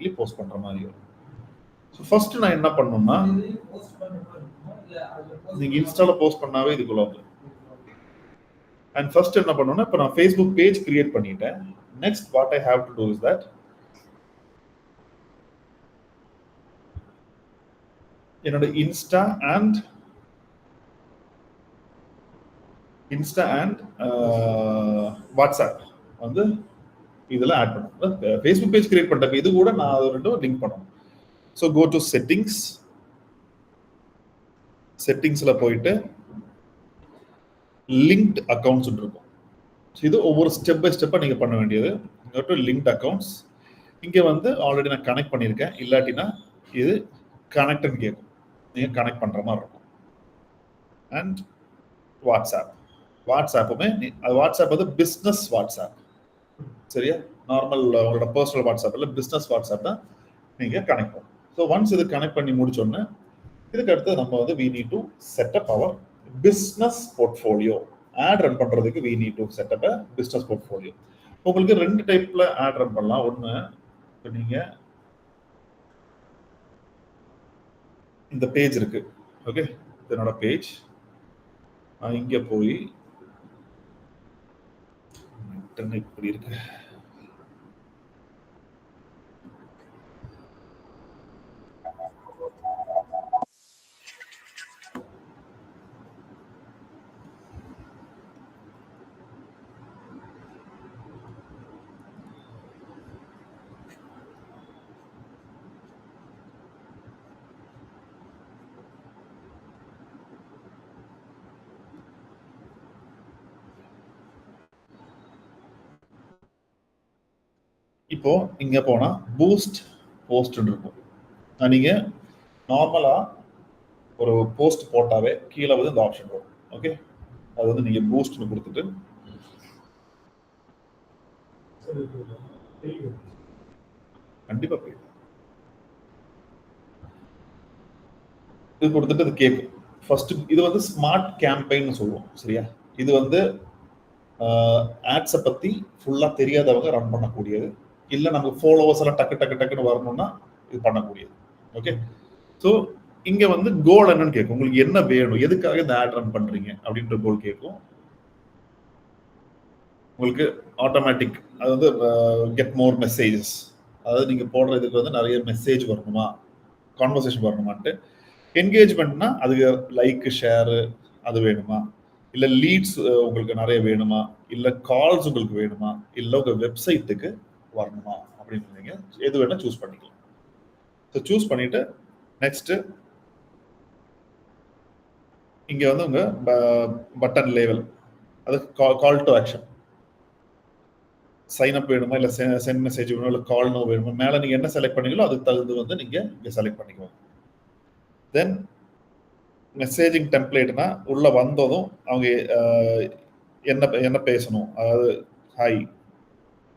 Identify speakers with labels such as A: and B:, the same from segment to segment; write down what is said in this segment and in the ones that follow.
A: Automatically post பண்ற மாதிரி வரும். ஸோ ஃபர்ஸ்ட் நான் என்ன பண்ணணும்னா, நீங்க இன்ஸ்டால போஸ்ட் பண்ணாவே இதுக்குள்ள வந்து அண்ட் ஃபர்ஸ்ட் என்ன பண்ணணும்னா, இப்போ நான் ஃபேஸ்புக் பேஜ் கிரியேட் பண்ணிட்டேன். Next what I have to do is that என்னோட இன்ஸ்டா அண்ட் வாட்ஸ்அப் வந்து இதெல்லாம் ஆட் பண்ணணும். ஃபேஸ்புக் பேஜ் கிரியேட் பண்ணுறப்ப இது கூட நான் அது ரெண்டும் லிங்க் பண்ணணும். ஸோ கோ டு செட்டிங்ஸில் போயிட்டு லிங்க்ட் அக்கௌண்ட்ஸ் இருக்கும். இது ஒவ்வொரு ஸ்டெப் பை ஸ்டெப்பாக நீங்கள் பண்ண வேண்டியது. டு லிங்க்ட் அக்கௌண்ட்ஸ் இங்கே வந்து ஆல்ரெடி நான் கனெக்ட் பண்ணியிருக்கேன். இல்லாட்டினா இது கனெக்ட்னு கேட்கும், நீங்கள் கனெக்ட் பண்ணுற மாதிரி இருக்கும். அண்ட் வாட்ஸ்அப்புமே வாட்ஸ்அப் வந்து பிஸ்னஸ் வாட்ஸ்அப், சரியா? நார்மல் உங்களோட பர்சனல் வாட்ஸ்அப் இல்லை, பிஸ்னஸ் வாட்ஸ்அப் தான் நீங்கள் கனெக்ட் பண்ணணும். ஸோ ஒன்ஸ் இது கனெக்ட் பண்ணி முடிச்சோன்னே இதுக்கு அடுத்து நம்ம வந்து we need to set up our business portfolio. Ad run பண்றதுக்கு we need to set up a business portfolio. உங்களுக்கு ரெண்டு டைப்ல ஆட் ரன் பண்ணலாம். ஒன்று, இப்போ நீங்க இந்த பேஜ் இருக்கு, ஓகே, இதனோட பேஜ். இங்க போய் இப்படி இருக்கு, இப்போ இங்க போனா பூஸ்ட் போஸ்ட் இருக்கும். நீங்க நார்மலா ஒரு போஸ்ட் போட்டாவே கீழே வந்து இந்த ஆப்ஷன் வரும், ஓகே. அது வந்து நீங்க பூஸ்ட்னு கொடுத்துட்டு கண்டிப்பா போய் இது கொடுத்துட்டு இது கேட்கும். ஃபர்ஸ்ட் இது வந்து ஸ்மார்ட் கேம்பெயின் சொல்லுவோம், சரியா? இது வந்து ஆட்ஸை பத்தி ஃபுல்லா தெரியாதவங்க ரன் பண்ணக்கூடியது, இல்லை நமக்கு ஃபாலோவர்ஸ் எல்லாம் டக்கு டக்கு டக்குன்னு வரணும்னா இது பண்ணக்கூடியது, ஓகே. ஸோ இங்க வந்து கோல் என்னன்னு கேட்கும், உங்களுக்கு என்ன வேணும், எதுக்காக இந்த ஆட் ரன் பண்றீங்க அப்படின்ற கோல் கேட்கும். உங்களுக்கு ஆட்டோமேட்டிக், அது வந்து கெட் மோர் மெசேஜஸ், அதாவது நீங்க போடுறதுக்கு வந்து நிறைய மெசேஜ் வரணுமா, கான்வர்சேஷன் வரணுமான்ட்டு. என்கேஜ்மெண்ட்னா அதுக்கு லைக் ஷேரு அது வேணுமா, இல்லை லீட்ஸ் உங்களுக்கு நிறைய வேணுமா, இல்லை கால்ஸ் உங்களுக்கு வேணுமா, இல்லை உங்க வெப்சைட்டுக்கு வரணுமா அப்படின்னு நீங்க எது வேணா சூஸ் பண்ணிக்கலாம். ஸோ சூஸ் பண்ணிட்டு நெக்ஸ்ட் இங்க வந்து உங்க பட்டன் லேவல், அது call to action, sign up வேணுமா, இல்லை சென்ட் மெசேஜ் வேணுமா, இல்லை கால் நோ வேணுமா, மேலே நீங்க என்ன செலக்ட் பண்ணீங்களோ அதுக்கு தகுந்து வந்து நீங்க இங்க செலக்ட் பண்ணிக்குவோம். தென் மெசேஜிங் டெம்ப்ளேட்னா உள்ள வந்ததும் அவங்க என்ன பேசணும், அதாவது hi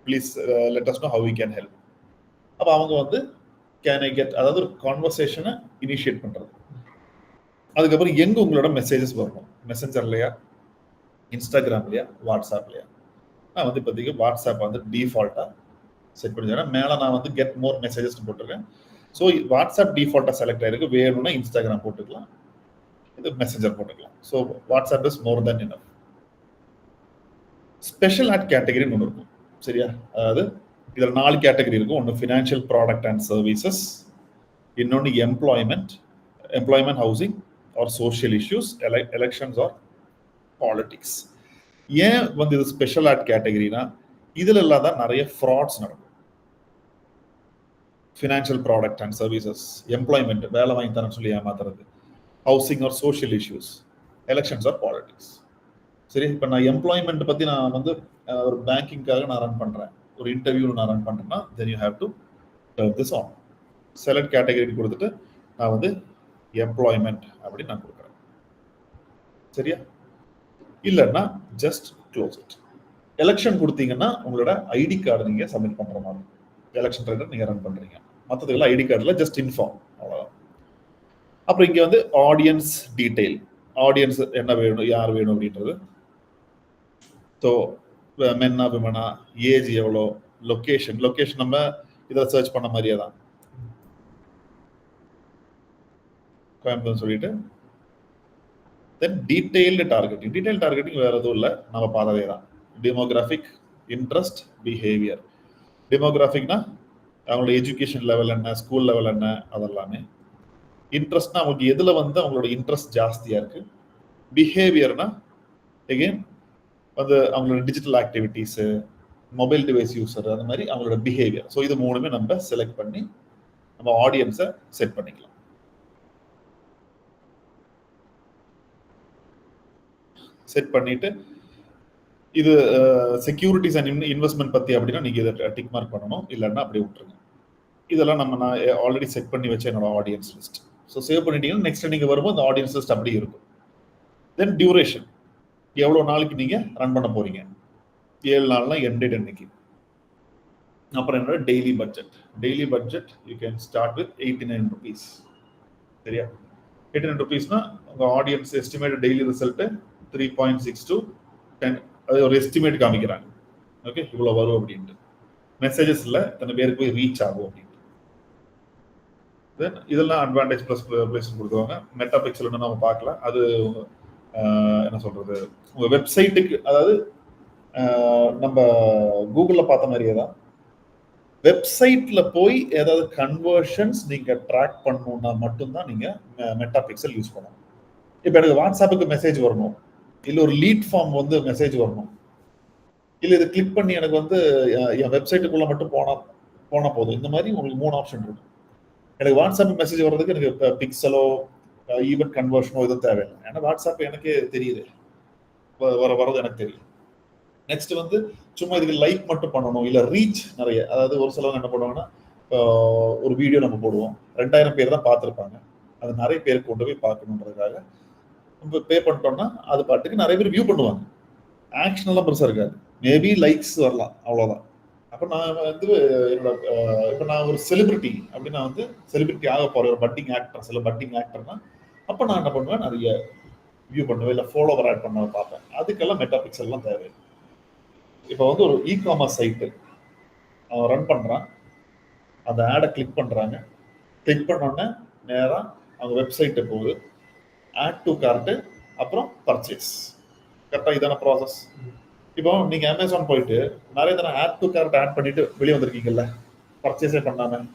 A: please let us know how we can help. அப்போ அவங்க வந்து கேன் ஐ கெட், அதாவது ஒரு கான்வர்சேஷனை இனிஷியேட் பண்றது. அதுக்கப்புறம் எங்க உங்களோட மெசேஜஸ் வரணும், மெசஞ்சர்லையா, இன்ஸ்டாகிராம்லையா, வாட்ஸ்அப்லையா. நான் வந்து இப்போதைக்கு வாட்ஸ்அப் வந்து டிஃபால்ட்டா செட் பண்ணிடுறேன். மேலே நான் வந்து கெட் மோர் மெசேஜஸ் போட்டிருக்கேன். ஸோ வாட்ஸ்அப் டிஃபால்ட்டா செலக்ட் ஆயிருக்கு, வேணும்னா இன்ஸ்டாகிராம் போட்டுக்கலாம், இது மெசஞ்சர் போட்டுக்கலாம். So WhatsApp is more than enough. Special ad கேட்டகரின்னு ஒன்று இருக்கும், சரியா? அதாவது இதில் 4 கேட்டகரி இருக்கும். ஒன்று ஃபினான்ஷியல் ப்ராடக்ட் அண்ட் சர்வீசஸ், இன்னொன்று employment housing or social issues, elections or politics. ஏன் வந்து இது ஸ்பெஷல் ஆட் கேட்டகரினா இதுல எல்லாம் தான் நிறைய ஃப்ராட்ஸ் நடக்கும். Financial product and services, employment வேலை வாங்கி தரேன்னு சொல்லி ஏமாத்துறது, housing or social issues, elections or politics. சரி, இப்போ நான் எம்ப்ளாய்மெண்ட் பத்தி நான் வந்து ஒரு பேங்கிங்காக நான் ரன் பண்றேன், ஒரு இன்டர்வியூ நான் ரன் பண்றேன்னா then you have to turn this on. Select category கொடுத்துட்டு நான் வந்து எம்ப்ளாய்மெண்ட் அப்படின்னு நான் கொடுக்குறேன், சரியா? இல்லைன்னா ஜஸ்ட் க்ளோஸ் இட். எலெக்ஷன் கொடுத்தீங்கன்னா உங்களோட ஐடி கார்டு நீங்க சப்மிட் பண்ற மாதிரி, எலெக்ஷன் ட்ரெண்டர் நீங்க ரன் பண்றீங்க, மற்றதுக்கெல்லாம் ஐடி கார்டுல ஜஸ்ட் இன்ஃபார்ம், அவ்வளோதான். அப்புறம் இங்க வந்து ஆடியன்ஸ் டீடைல், ஆடியன்ஸ் என்ன வேணும், யார் வேணும் அப்படின்றது. ஸோ மென்னா விமனா, ஏஜ் எவ்வளோ, லொக்கேஷன் நம்ம இதில் சர்ச் பண்ண மாதிரியே தான் கோயம்புத்தூர் சொல்லிட்டு தென் டீடைல்டு டார்கெட்டிங். டீடைல் டார்கெட்டிங் வேற எதுவும் இல்லை, நம்ம பார்த்ததே தான். Demographic, interest, behaviour. டெமோகிராஃபிக்னா அவங்களோட எஜுகேஷன் லெவல் என்ன, ஸ்கூல் லெவல் என்ன, அதெல்லாமே. இன்ட்ரெஸ்ட்னா அவங்களுக்கு எதுல வந்து அவங்களோட இன்ட்ரெஸ்ட் ஜாஸ்தியா இருக்கு. பிஹேவியர்னா எகெயின் வந்து அவங்களோட digital activities, mobile device user, அந்த மாதிரி அவங்களோட பிஹேவியர். ஸோ இது மூணுமே நம்ம செலக்ட் பண்ணி நம்ம ஆடியன்ஸை செட் பண்ணிக்கலாம். செட் பண்ணிட்டு இது செக்யூரிட்டிஸ் அண்ட் இன்வெஸ்ட்மெண்ட் பத்தி அப்படின்னா நீங்க இதை டிக் மார்க் பண்ணணும், இல்லைன்னா அப்படியே விட்டுருங்க. இதெல்லாம் நான் ஆல்ரெடி செட் பண்ணி வச்ச என்னோட ஆடியன்ஸ் லிஸ்ட். ஸோ சேவ் பண்ணிட்டீங்கன்னா நெக்ஸ்ட் நீங்க வரும்போது அந்த ஆடியன்ஸ் லிஸ்ட் அப்படியே இருக்கும். தென் டியூரேஷன், எவ்வளோ நாளைக்கு நீங்க ரன் பண்ண போறீங்க. 7 நாள்னா எண்ட் டேட் அன்னைக்கு. அப்புறம் என்னோட daily budget. Daily budget you can start with 89 rupees. சரியா? 89 rupeesனா உங்க audience estimated daily result 3.6 to 10. அது ஒரு எஸ்டிமேட் காமிக்கிறாங்க. ஓகே, இவ்வளோ வரும் அப்படின்ட்டு. மெசேஜஸ் இல்லை, இத்தனை பேருக்கு போய் ரீச் ஆகும் அப்படின்ட்டு. தென் இதெல்லாம் அட்வான்டேஜ் ப்ளஸ் பிளேஸ் கொடுத்துருவாங்க. மெட்டா பிக்சல் நம்ம பார்க்கலாம். அது என்ன சொல்றது, உங்க வெப்சைட்டுக்கு, அதாவது நம்ம கூகுள்ல பார்த்த மாதிரியே தான் வெப்சைட்ல போய் ஏதாவது கன்வர்ஷன்ஸ் நீங்க ட்ராக் பண்ணணும்னா மட்டும்தான் நீங்க மெட்டா பிக்சல் யூஸ் பண்ணணும். இப்போ எனக்கு வாட்ஸ்அப்புக்கு மெசேஜ் வரணும், இல்லை ஒரு லீட் ஃபார்ம் வந்து மெசேஜ் வரணும், இல்லை இதை கிளிக் பண்ணி எனக்கு வந்து என் வெப்சைட்டுக்குள்ள மட்டும் போனா போதும். இந்த மாதிரி உங்களுக்கு 3 ஆப்ஷன் இருக்கு. எனக்கு வாட்ஸ்அப் மெசேஜ் வர்றதுக்கு எனக்கு பிக்சலோ ஈவென்ட் கன்வர்ஷனோ எதுவும் தேவையில்லை. ஏன்னா வாட்ஸ்அப் எனக்கே தெரியுது, வரது எனக்கு தெரியும். நெக்ஸ்ட் வந்து சும்மா இதுக்கு லைக் மட்டும் பண்ணணும், இல்லை ரீச் நிறைய. அதாவது ஒரு சிலவங்க என்ன பண்ணுவாங்கன்னா, ஒரு வீடியோ நம்ம போடுவோம், 2000 பேர் தான் பார்த்துருப்பாங்க. அது நிறைய பேருக்கு கொண்டு போய் பார்க்கணுன்றதுக்காக நம்ம பே பண்ணிட்டோம்னா அது பாட்டுக்கு நிறைய பேர் வியூ பண்ணுவாங்க. ஆக்ஷன் எல்லாம் பெருசாக இருக்காது, மேபி லைக்ஸ் வரலாம், அவ்வளோதான். அப்போ நான் வந்து என்னோட இப்போ நான் ஒரு செலிபிரிட்டி அப்படின்னா வந்து செலிபிரிட்டி ஆக போகிற ஒரு பட்டிங் ஆக்டர், இல்லை பட்டிங் ஆக்டர்னா அப்போ நான் என்ன பண்ணுவேன், நிறைய வியூ பண்ணுவேன், இல்லை ஃபாலோவர் ஆட் பண்ண பார்ப்பேன். அதுக்கெல்லாம் மெட்டா பிக்சல்லாம் தேவை. இப்போ வந்து ஒரு இ-காமர்ஸ் சைட்டு அவன் ரன் பண்ணுறான், அந்த ஆடை கிளிக் பண்ணுறாங்க. கிளிக் பண்ணோன்னே நேராக அவங்க வெப்சைட்டு போகுது, ஆட் டு கார்ட்டு, அப்புறம் பர்ச்சேஸ். கரெக்டாக இதான ப்ராசஸ். இப்போ நீங்கள் அமேசான் போயிட்டு நிறைய தடவை ஆட் டு கார்ட் ஆட் பண்ணிட்டு வெளியே வந்திருக்கீங்கல்ல, பர்ச்சேஸே பண்ணாமல்.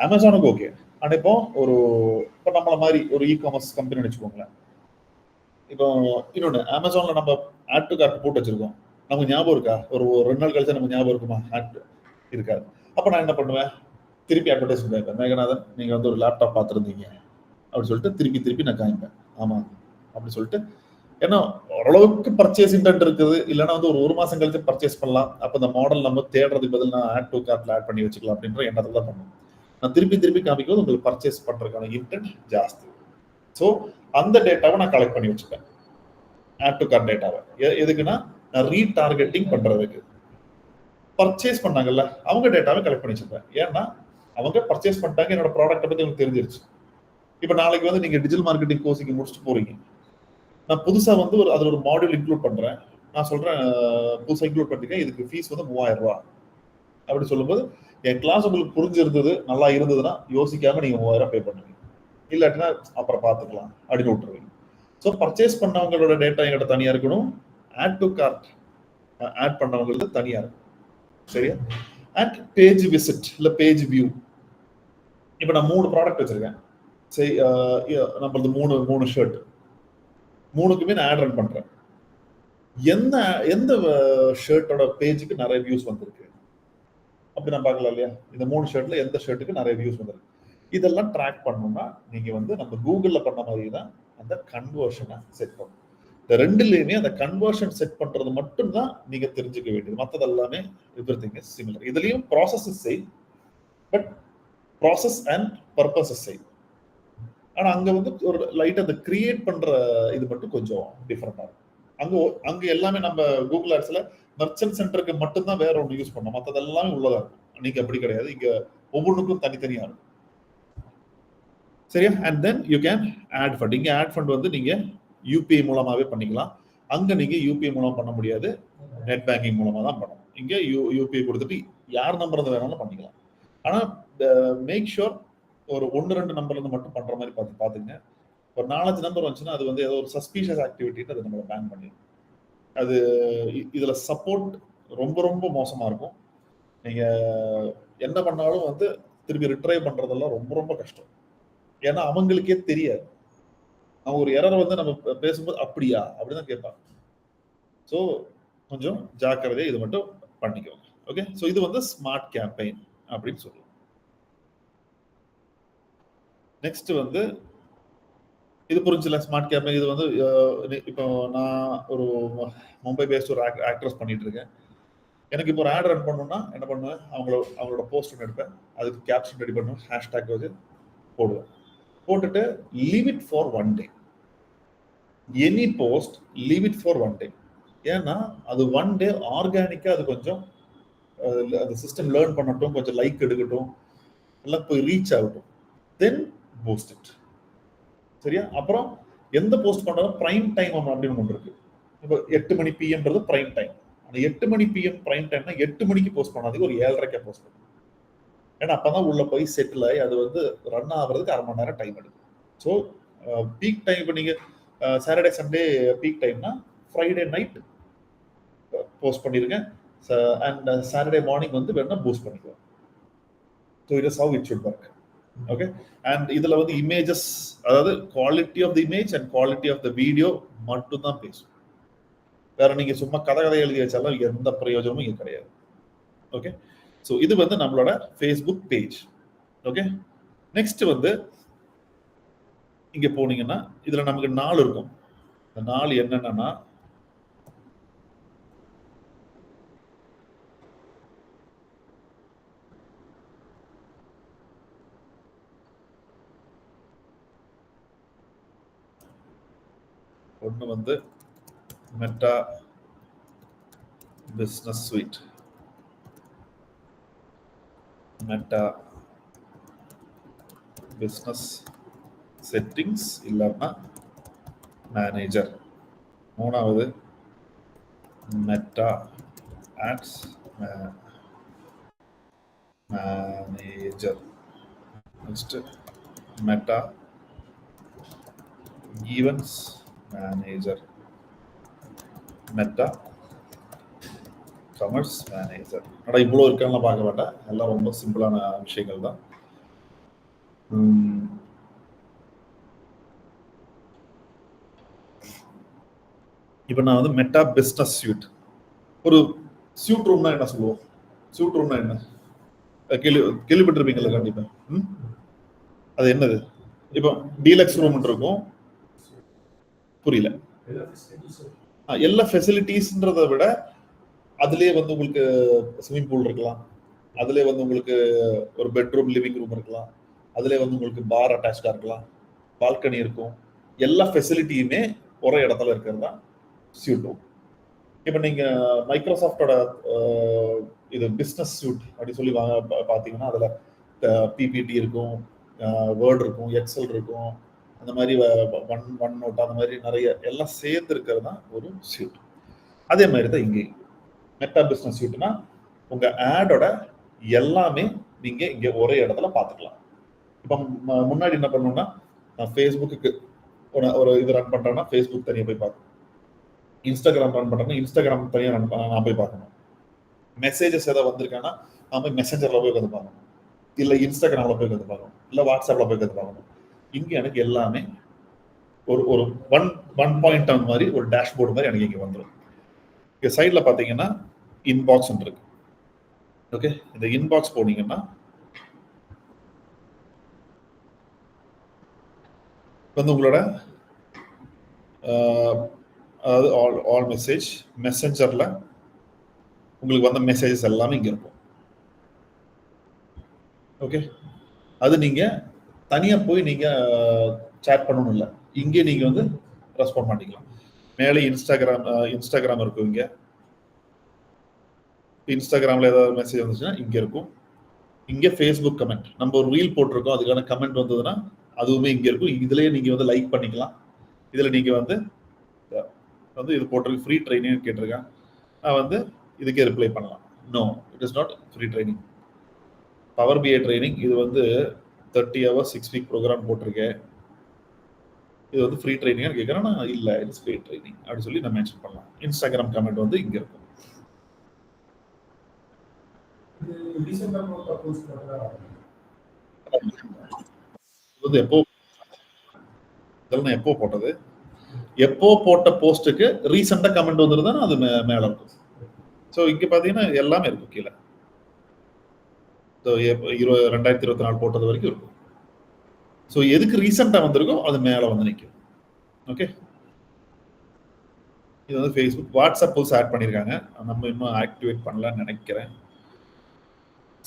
A: அமேசானுக்கு ஓகே. ஆனால் இப்போ நம்மள மாதிரி ஒரு இ-காமர்ஸ் கம்பெனி வச்சுக்கோங்களேன். இப்போ இன்னொன்று, அமேசானில் நம்ம ஆட் டு கார்ட் போட்டு வச்சிருக்கோம், நமக்கு ஞாபகம் இருக்கா? ஒரு 2 நாள் கழிச்சா நமக்கு ஞாபகம் இருக்குமா? ஆட் இருக்காது. அப்போ நான் என்ன பண்ணுவேன், திருப்பி அட்வர்டைஸ்மெண்ட் கேட்பேன். மேகநாதன், நீங்கள் வந்து ஒரு லேப்டாப் பார்த்துருந்தீங்க அப்படின்னு சொல்லிட்டு திருப்பி நான் காமிப்பேன். ஆமாம் அப்படின்னு சொல்லிட்டு. ஏன்னா ஓரளவுக்கு பர்ச்சேஸ் இன்டென்ட் இருக்குது, இல்லைன்னா வந்து ஒரு மாதம் கழிச்சு பர்ச்சேஸ் பண்ணலாம். அப்போ இந்த மாடல் நம்ம தேடுறதுக்கு பதில் நான் ஆட் டு கார்ட்டில் ஆட் பண்ணி வச்சுக்கலாம் அப்படின்ற எண்ணத்தில் தான் பண்ணுவோம். நான் திருப்பி காமிக்கும் போது உங்களுக்கு பர்ச்சேஸ் பண்ணுறதுக்கான இன்டென்ட் ஜாஸ்தி. ஸோ அந்த டேட்டாவை நான் கலெக்ட் பண்ணி வச்சுப்பேன், ஆட் டு கார்ட் டேட்டாவை. எதுக்குன்னா நான் ரீடார்கெட்டிங் பண்றதுக்கு. பர்ச்சேஸ் பண்ணாங்கல்ல, அவங்க டேட்டாவை கலெக்ட் பண்ணி வச்சிருப்பேன். ஏன்னா அவங்க பர்ச்சேஸ் பண்ணிட்டாங்க, என்னோட ப்ராடக்ட்டை பத்தி உங்களுக்கு தெரிஞ்சிருச்சு. இப்போ நாளைக்கு வந்து நீங்க டிஜிட்டல் மார்க்கெட்டிங் கோர்ஸ் இங்கே முடிச்சுட்டு போறீங்க, நான் புதுசா வந்து அதில் ஒரு மாடியூல் இன்க்ளூட் பண்றேன். நான் சொல்றேன் புதுசாக இன்க்ளூட் பண்ணிருக்கேன், இதுக்கு ஃபீஸ் வந்து 3000 ரூபா அப்படி சொல்லும்போது, என் கிளாஸ் உங்களுக்கு புரிஞ்சிருந்தது, நல்லா இருந்ததுன்னா யோசிக்காம நீங்க 3000 பே பண்ணுவீங்க. இல்லாட்டினா அப்புறம் பார்த்துக்கலாம் அப்படின்னு விட்டுருவீங்க. ஸோ பர்ச்சேஸ் பண்ணவங்களோட டேட்டா எங்கிட்ட தனியா இருக்கணும், ஆட் டு கார்ட் ஆட் பண்ணவங்களுக்கு தனியா இருக்கும். சரியா? அண்ட் பேஜ் விசிட் இல்ல பேஜ் வியூ. இப்போ நான் 3 ப்ராடக்ட் வச்சிருக்கேன். சரி, நம்மளது 3 ஷர்ட், 3க்குமே நான் ஆட் ரன் பண்றேன். எந்த ஷர்ட்டோட பேஜுக்கு நிறைய வியூஸ் வந்திருக்கு அப்படி நான் பார்க்கலாம் இல்லையா? இந்த 3 ஷர்ட்ல எந்த ஷர்ட்டுக்கு நிறைய வியூஸ் வந்திருக்கு, இதெல்லாம் ட்ராக் பண்ணணும்னா நீங்க வந்து நம்ம கூகுள்ல பண்ண மாதிரி தான் அந்த கன்வர்ஷனை செட் பண்ணணும். இந்த 2லயுமே அந்த கன்வர்ஷன் செட் பண்றது மட்டும்தான் நீங்க தெரிஞ்சுக்க வேண்டியது. மற்றது எல்லாமே எவ்ரிதிங் இஸ் சிமிலர். இதுலயும் process same, but process and purpose same. ஆனா அங்க வந்து ஒரு லைட் அந்த கிரியேட் பண்ற இது மட்டும் கொஞ்சம் டிஃபரெண்டா இருக்கும். அங்க எல்லாமே நம்ம கூகுள் ஆட்ஸ்ல மெர்ச்சன்ட் சென்டருக்கு மட்டும்தான் வேற ஒன்று யூஸ் பண்ணோம், மற்றது எல்லாமே உள்ளதா இருக்கும். நீங்க அப்படி கிடையாது, இங்க ஒவ்வொன்றுக்கும் தனித்தனியா இருக்கும். சரியா? And then you can add fund. இங்க ஆட் ஃபண்ட் வந்து நீங்க யூபிஐ மூலமாவே பண்ணிக்கலாம், அங்க நீங்க யூபிஐ மூலம் பண்ண முடியாது, நெட் பேங்கிங் மூலமா தான் பண்ணணும். இங்க யூபிஐ கொடுத்துட்டு யார் நம்பர் இருந்து வேணாலும் பண்ணிக்கலாம். ஆனா மேக் ஷூர் ஒரு 1-2 நம்பர்ல இருந்து மட்டும் பண்ற மாதிரி பாத்துங்க. ஒரு 4-5 நம்பர் வந்துச்சுன்னா அது வந்து ஏதோ ஒரு சஸ்பீஷியஸ் ஆக்டிவிட்டி அது நம்மள பேன் பண்ணிடும். அது இதுல சப்போர்ட் ரொம்ப ரொம்ப மோசமா இருக்கும். நீங்க என்ன பண்ணாலும் வந்து திருப்பி ரிட்ரைவ் பண்றதெல்லாம் ரொம்ப ரொம்ப கஷ்டம். ஏன்னா அவங்களுக்கே தெரியாது. அவங்க ஒரு எரர் வந்து நம்ம பேசும்போது அப்படியா அப்படிதான் கேட்பாங்க. ஸோ கொஞ்சம் ஜாக்கிரதையா இது மட்டும் பண்ணிக்கோங்க. ஓகே, ஸோ இது வந்து ஸ்மார்ட் கேம்பெயின் அப்படின்னு சொல்லுவோம். நெக்ஸ்ட் வந்து இது புரிஞ்சுல ஸ்மார்ட் கேம்பெயின். இது வந்து இப்போ நான் ஒரு மும்பை பேஸ்ட் ஒரு ஆக்ட்ரஸ் பண்ணிட்டு இருக்கேன். எனக்கு இப்போ ஒரு ஆட் ரன் பண்ணணும்னா என்ன பண்ணுவேன், அவங்களோட போஸ்ட் ஒன்று எடுப்பேன், அதுக்கு கேப்ஷன் ரெடி பண்ணுவேன், ஹேஷ்டேக் வச்சு போடுவேன். போட்டுட்டு leave it for 1 day. Any post leave it for 1 day. ஏன்னா அது 1 day ஆர்கானிக்கா அது கொஞ்சம் அந்த சிஸ்டம் லேர்ன் பண்ணட்டும், கொஞ்சம் லைக் எடுக்கட்டும், எல்லாம் போய் ரீச் ஆகட்டும். தென் போஸ்ட் இட். சரியா? அப்புறம் எந்த போஸ்ட் பண்றாலும் பிரைம் டைம் அப்படின்னு ஒன்று இருக்கு. இப்போ 8 மணி பிஎம்ன்றது பிரைம் டைம். அந்த 8 மணி பிஎம் பிரைம் டைம்னா 8 மணிக்கு போஸ்ட் பண்ணாதீங்க, ஒரு 7:30க்கே போஸ்ட் பண்ணுங்க. ஏன்னா அப்பதான் உள்ள போய் செட்டில் ஆகி அது வந்து ரன் ஆகுறதுக்கு 1/2 மணி நேரம் டைம் எடுக்கும். ஸோ பீக் டைம் இப்போ நீங்க சாட்டர்டே சண்டே பீக் டைம்னா ஃப்ரைடே நைட் போஸ்ட் பண்ணிருங்க, அண்ட் சாட்டர்டே மார்னிங் வந்து வேணா பூஸ்ட் பண்ணிக்கலாம். So it is how it should work. Okay, and இதுல வந்து இமேஜஸ், அதாவது quality of the image and quality of the video மட்டும் தான் பேசும். வேற நீங்க சும்மா கதை எழுதி வச்சாலும் எந்த பிரயோஜனமும் இங்க கிடையாது. ஓகே, ஸோ இது வந்து நம்மளோட ஃபேஸ்புக் பேஜ். ஓகே, நெக்ஸ்ட் வந்து இங்க போனீங்கன்னா இதுல நமக்கு 4 இருக்கும். இந்த 4 என்னன்னா, ஒன்று வந்து Meta business suite, Meta business settings இல்லைன்னா மேனேஜர். 3வது Meta ads manager. Next Meta events manager, Meta commerce manager. ஆனா இவ்வளவு இருக்கான்னு பார்க்க மாட்டேன், எல்லாம் ரொம்ப சிம்பிளான விஷயங்கள் தான். இப்போ நான் வந்து மெட்டா பிஸ்னஸ் ஸ்யூட், ஒரு ஸ்யூட் ரூம்னா என்ன சொல்லுவோம்? ஸ்யூட் ரூம்னா என்ன கேள்விப்பட்டிருப்பீங்கல்ல கண்டிப்பா. அது என்னது? இப்போ டீலக்ஸ் ரூம் இருக்கும். புரியல. எல்லா ஃபெசிலிட்டிஸ்ன்றதை விட அதுலயே வந்து உங்களுக்கு ஸ்விமிங் பூல் இருக்கலாம், அதுலயே வந்து உங்களுக்கு ஒரு பெட்ரூம் லிவிங் ரூம் இருக்கலாம், அதுலயே வந்து உங்களுக்கு பார் அட்டாச்சா இருக்கலாம், பால்கனி இருக்கும். எல்லா ஃபெசிலிட்டியுமே ஒரே இடத்துல இருக்கிறது தான் ஸ்யூட் ரூம். இப்போ நீங்க மைக்ரோசாஃப்டோட இது பிஸ்னஸ் சூட் அப்படி சொல்லி பார்த்தீங்கன்னா அதுல பிபிடி இருக்கும், வேர்ட் இருக்கும், எக்ஸல் இருக்கும், அந்த மாதிரி ஒன் நோட், அந்த மாதிரி நிறைய எல்லாம் சேர்ந்து இருக்கிறது தான் ஒரு சூட். அதே மாதிரி தான் இங்கே மெட்டா பிஸ்னஸ் சூட்னா உங்க ஆடோட எல்லாமே நீங்க இங்க ஒரே இடத்துல பார்த்துக்கலாம். இப்போ முன்னாடி என்ன பண்ணணும்னா, நான் ஃபேஸ்புக்கு ஒரு இது ரன் பண்றேன்னா ஃபேஸ்புக் தனியாக போய் பார்க்கணும், இன்ஸ்டாகிராம் ரன் பண்றேன்னா இன்ஸ்டாகிராம் தனியாக நான் போய் பார்க்கணும், மெசேஜஸ் ஏதாவது வந்திருக்காங்கன்னா நான் போய் மெசேஞ்சர்ல போய் உட்காந்து பார்க்கணும், இல்லை இன்ஸ்டாகிராம்ல போய் உட்காந்து பார்க்கணும், இல்லை வாட்ஸ்அப்ல போய் உட்காந்து பார்க்கணும். இங்கே எனக்கு எல்லாமே ஒரு ஒன் பாயிண்ட் ஆன் மாதிரி ஒரு டேஷ்போர்டு மாதிரி எனக்கு இங்கே வந்துடும். இங்கே சைடில் பார்த்தீங்கன்னா இன்பாக்ஸ் இருக்கு. ஓகே, இந்த இன்பாக்ஸ் போனீங்கன்னா வந்து உங்களோட அதாவது ஆல் மெசேஜ், மெசேஞ்சர்ல உங்களுக்கு வந்த மெசேஜஸ் எல்லாமே இங்க இருக்கும். ஓகே, அது நீங்க தனியா போய் நீங்க சேட் பண்ணணும் இல்லை, இங்கே நீங்க வந்து ரெஸ்பாண்ட் பண்ணிக்கலாம். மேலே இன்ஸ்டாகிராம் இருக்கும். இங்க இன்ஸ்டாகிராம்ல ஏதாவது மெசேஜ் வந்துச்சுன்னா இங்க இருக்கும். இங்க ஃபேஸ்புக் கமெண்ட், நம்ம ஒரு ரீல் போட்டிருக்கோம், அதுக்கான கமெண்ட் வந்ததுன்னா அதுவுமே இங்க இருக்கும். இதுலயே நீங்க வந்து லைக் பண்ணிக்கலாம். இதுல நீங்க வந்து வந்து இது போட்டிருக்கு ஃப்ரீ ட்ரைனிங் கேட்டிருக்கேன். நான் வந்து இதுக்கே ரிப்ளை பண்ணலாம். No, it is not free training. Power BI training இது வந்து 30 hours 6 week ப்ரோக்ராம் போட்டிருக்கேன். இது வந்து ஃப்ரீ ட்ரைனிங் கேட்குறேன். நான் இல்லை, இட்ஸ் ஃப்ரீ ட்ரைனிங் அப்படின்னு சொல்லி நான் மென்ஷன் பண்ணலாம். இன்ஸ்டாகிராம் கமெண்ட் வந்து இங்கே இருக்கும். வந்து எப்போ இதெல்லாம் எப்போ போட்டது, எப்போ போட்ட போஸ்ட்டுக்கு ரீசெண்டா கமெண்ட் வந்துருந்தா அது மேல இருக்கும். ஸோ இங்க பாத்தீங்கன்னா எல்லாமே இருக்கும் கீழே. 2024 போட்டது வரைக்கும் இருக்கும். ஸோ எதுக்கு ரீசெண்டா வந்திருக்கோ அது மேல வந்து நிற்கும். ஓகே, இது வந்து ஃபேஸ்புக். வாட்ஸ்அப் புதுசு ஆட் பண்ணியிருக்காங்க, நம்ம இன்னும் ஆக்டிவேட் பண்ணலாம்னு நினைக்கிறேன்.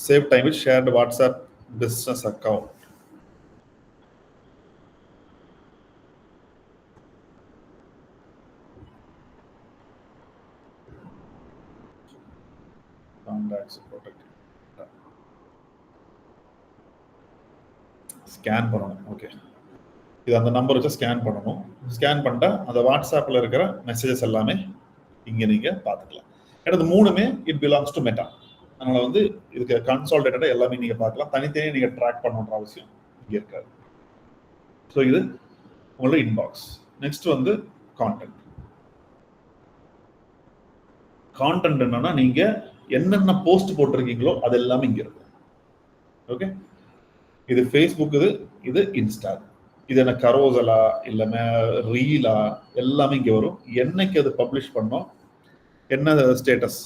A: Save time with shared WhatsApp business account. Scan பண்ணணும். ஓகே, இது அந்த நம்பர் வச்சு ஸ்கேன் பண்ணணும். ஸ்கேன் பண்ணிட்டா அந்த வாட்ஸ்அப்பில் இருக்கிற மெசேஜஸ் எல்லாமே இங்கே நீங்கள் பார்த்துக்கலாம். ஏன்னா இது மூணுமே இட் பிலாங்ஸ் டு மெட்டா. அதனால வந்து இதுக்கு கன்சால்டேட்டடாக எல்லாமே நீங்கள் பார்க்கலாம். தனித்தனியாக நீங்கள் ட்ராக் பண்ணணுன்ற அவசியம் இங்கே இருக்காது. ஸோ இது உங்களோட இன்பாக்ஸ். நெக்ஸ்ட் வந்து கான்டென்ட். கான்டென்ட் என்னன்னா நீங்க என்னென்ன போஸ்ட் போட்டிருக்கீங்களோ அது எல்லாமே இங்க இருக்கும். ஓகே, இது ஃபேஸ்புக், இது இன்ஸ்டா, இது என்ன கரோசலா இல்ல ரீலா எல்லாமே இங்க வரும். என்னைக்கு அது பப்ளிஷ் பண்ணோம், என்ன ஸ்டேட்டஸ்.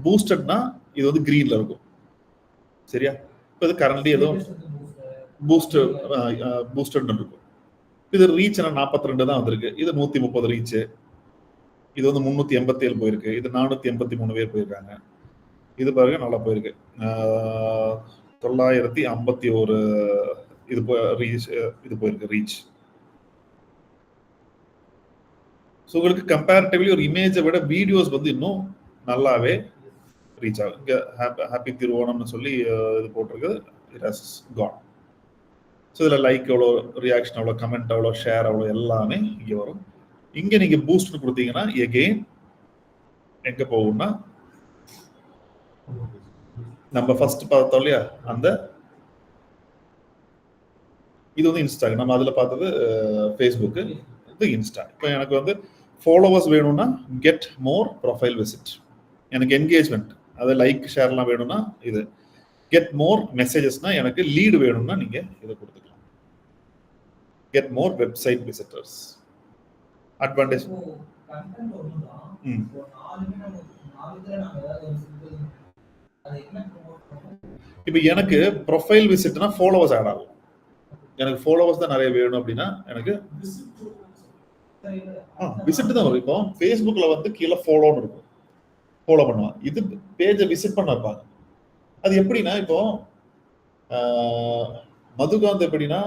A: பூஸ்டட்னா இது வந்து கிரீன்ல இருக்கும். சரியா? இப்போ இது கரண்ட்லி எதுவும் பூஸ்டட் இருக்கும். இது ரீச் 42 தான் வந்திருக்கு. இது 130 ரீச். இது வந்து 387 போயிருக்கு. இது 483 பேர் போயிருக்காங்க. இது பாருங்க நல்லா போயிருக்கு. 951 இது போயிருக்கு ரீச். ஸோ உங்களுக்கு கம்பேரிட்டிவ்லி ஒரு இமேஜை விட வீடியோஸ் வந்து இன்னும் நல்லாவே ரீச் ஆகும். இங்கே ஹாப்பி திருவோணம்னு சொல்லி இது போட்டிருக்கு. It has gone. ஸோ இதில் லைக் எவ்வளோ, ரியாக்ஷன் எவ்வளோ, கமெண்ட் எவ்வளோ, ஷேர் எவ்வளோ எல்லாமே இங்கே வரும். இங்கே நீங்கள் பூஸ்ட் கொடுத்தீங்கன்னா எகெயின் எங்கே போகும்னா நம்ம ஃபர்ஸ்ட் பார்த்தோம் இல்லையா, அந்த இது வந்து இன்ஸ்டாகிராம். நம்ம அதில் பார்த்தது ஃபேஸ்புக்கு, இது இன்ஸ்டா. இப்போ எனக்கு வந்து ஃபாலோவர்ஸ் வேணும்னா கெட் மோர் ப்ரொஃபைல் விசிட். எனக்கு என்கேஜ்மெண்ட், அது லைக் ஷேர்லாம் வேணும்னா இது. கெட் மோர் மெசேஜஸ்னா எனக்கு லீடு வேணும்னா நீங்க இதை கொடுத்துக்கலாம். Get more website visitors. Advantage இப்போ எனக்கு ப்ரொஃபைல் விசிட்னா ஃபாலோவர்ஸ் ஆட் ஆகும். எனக்கு ஃபாலோவர்ஸ் தான் நிறைய வேணும் அப்படின்னா எனக்கு விசிட் தான் வரும். இப்போ ஃபேஸ்புக்ல வந்து கீழே ஃபாலோன்னு இருக்கும், ஃபாலோ பண்ணுவான். இது பேஜை விசிட் பண்ண வைப்பாங்க. அது எப்படின்னா, இப்போ மதுகாந்த் எப்படின்னா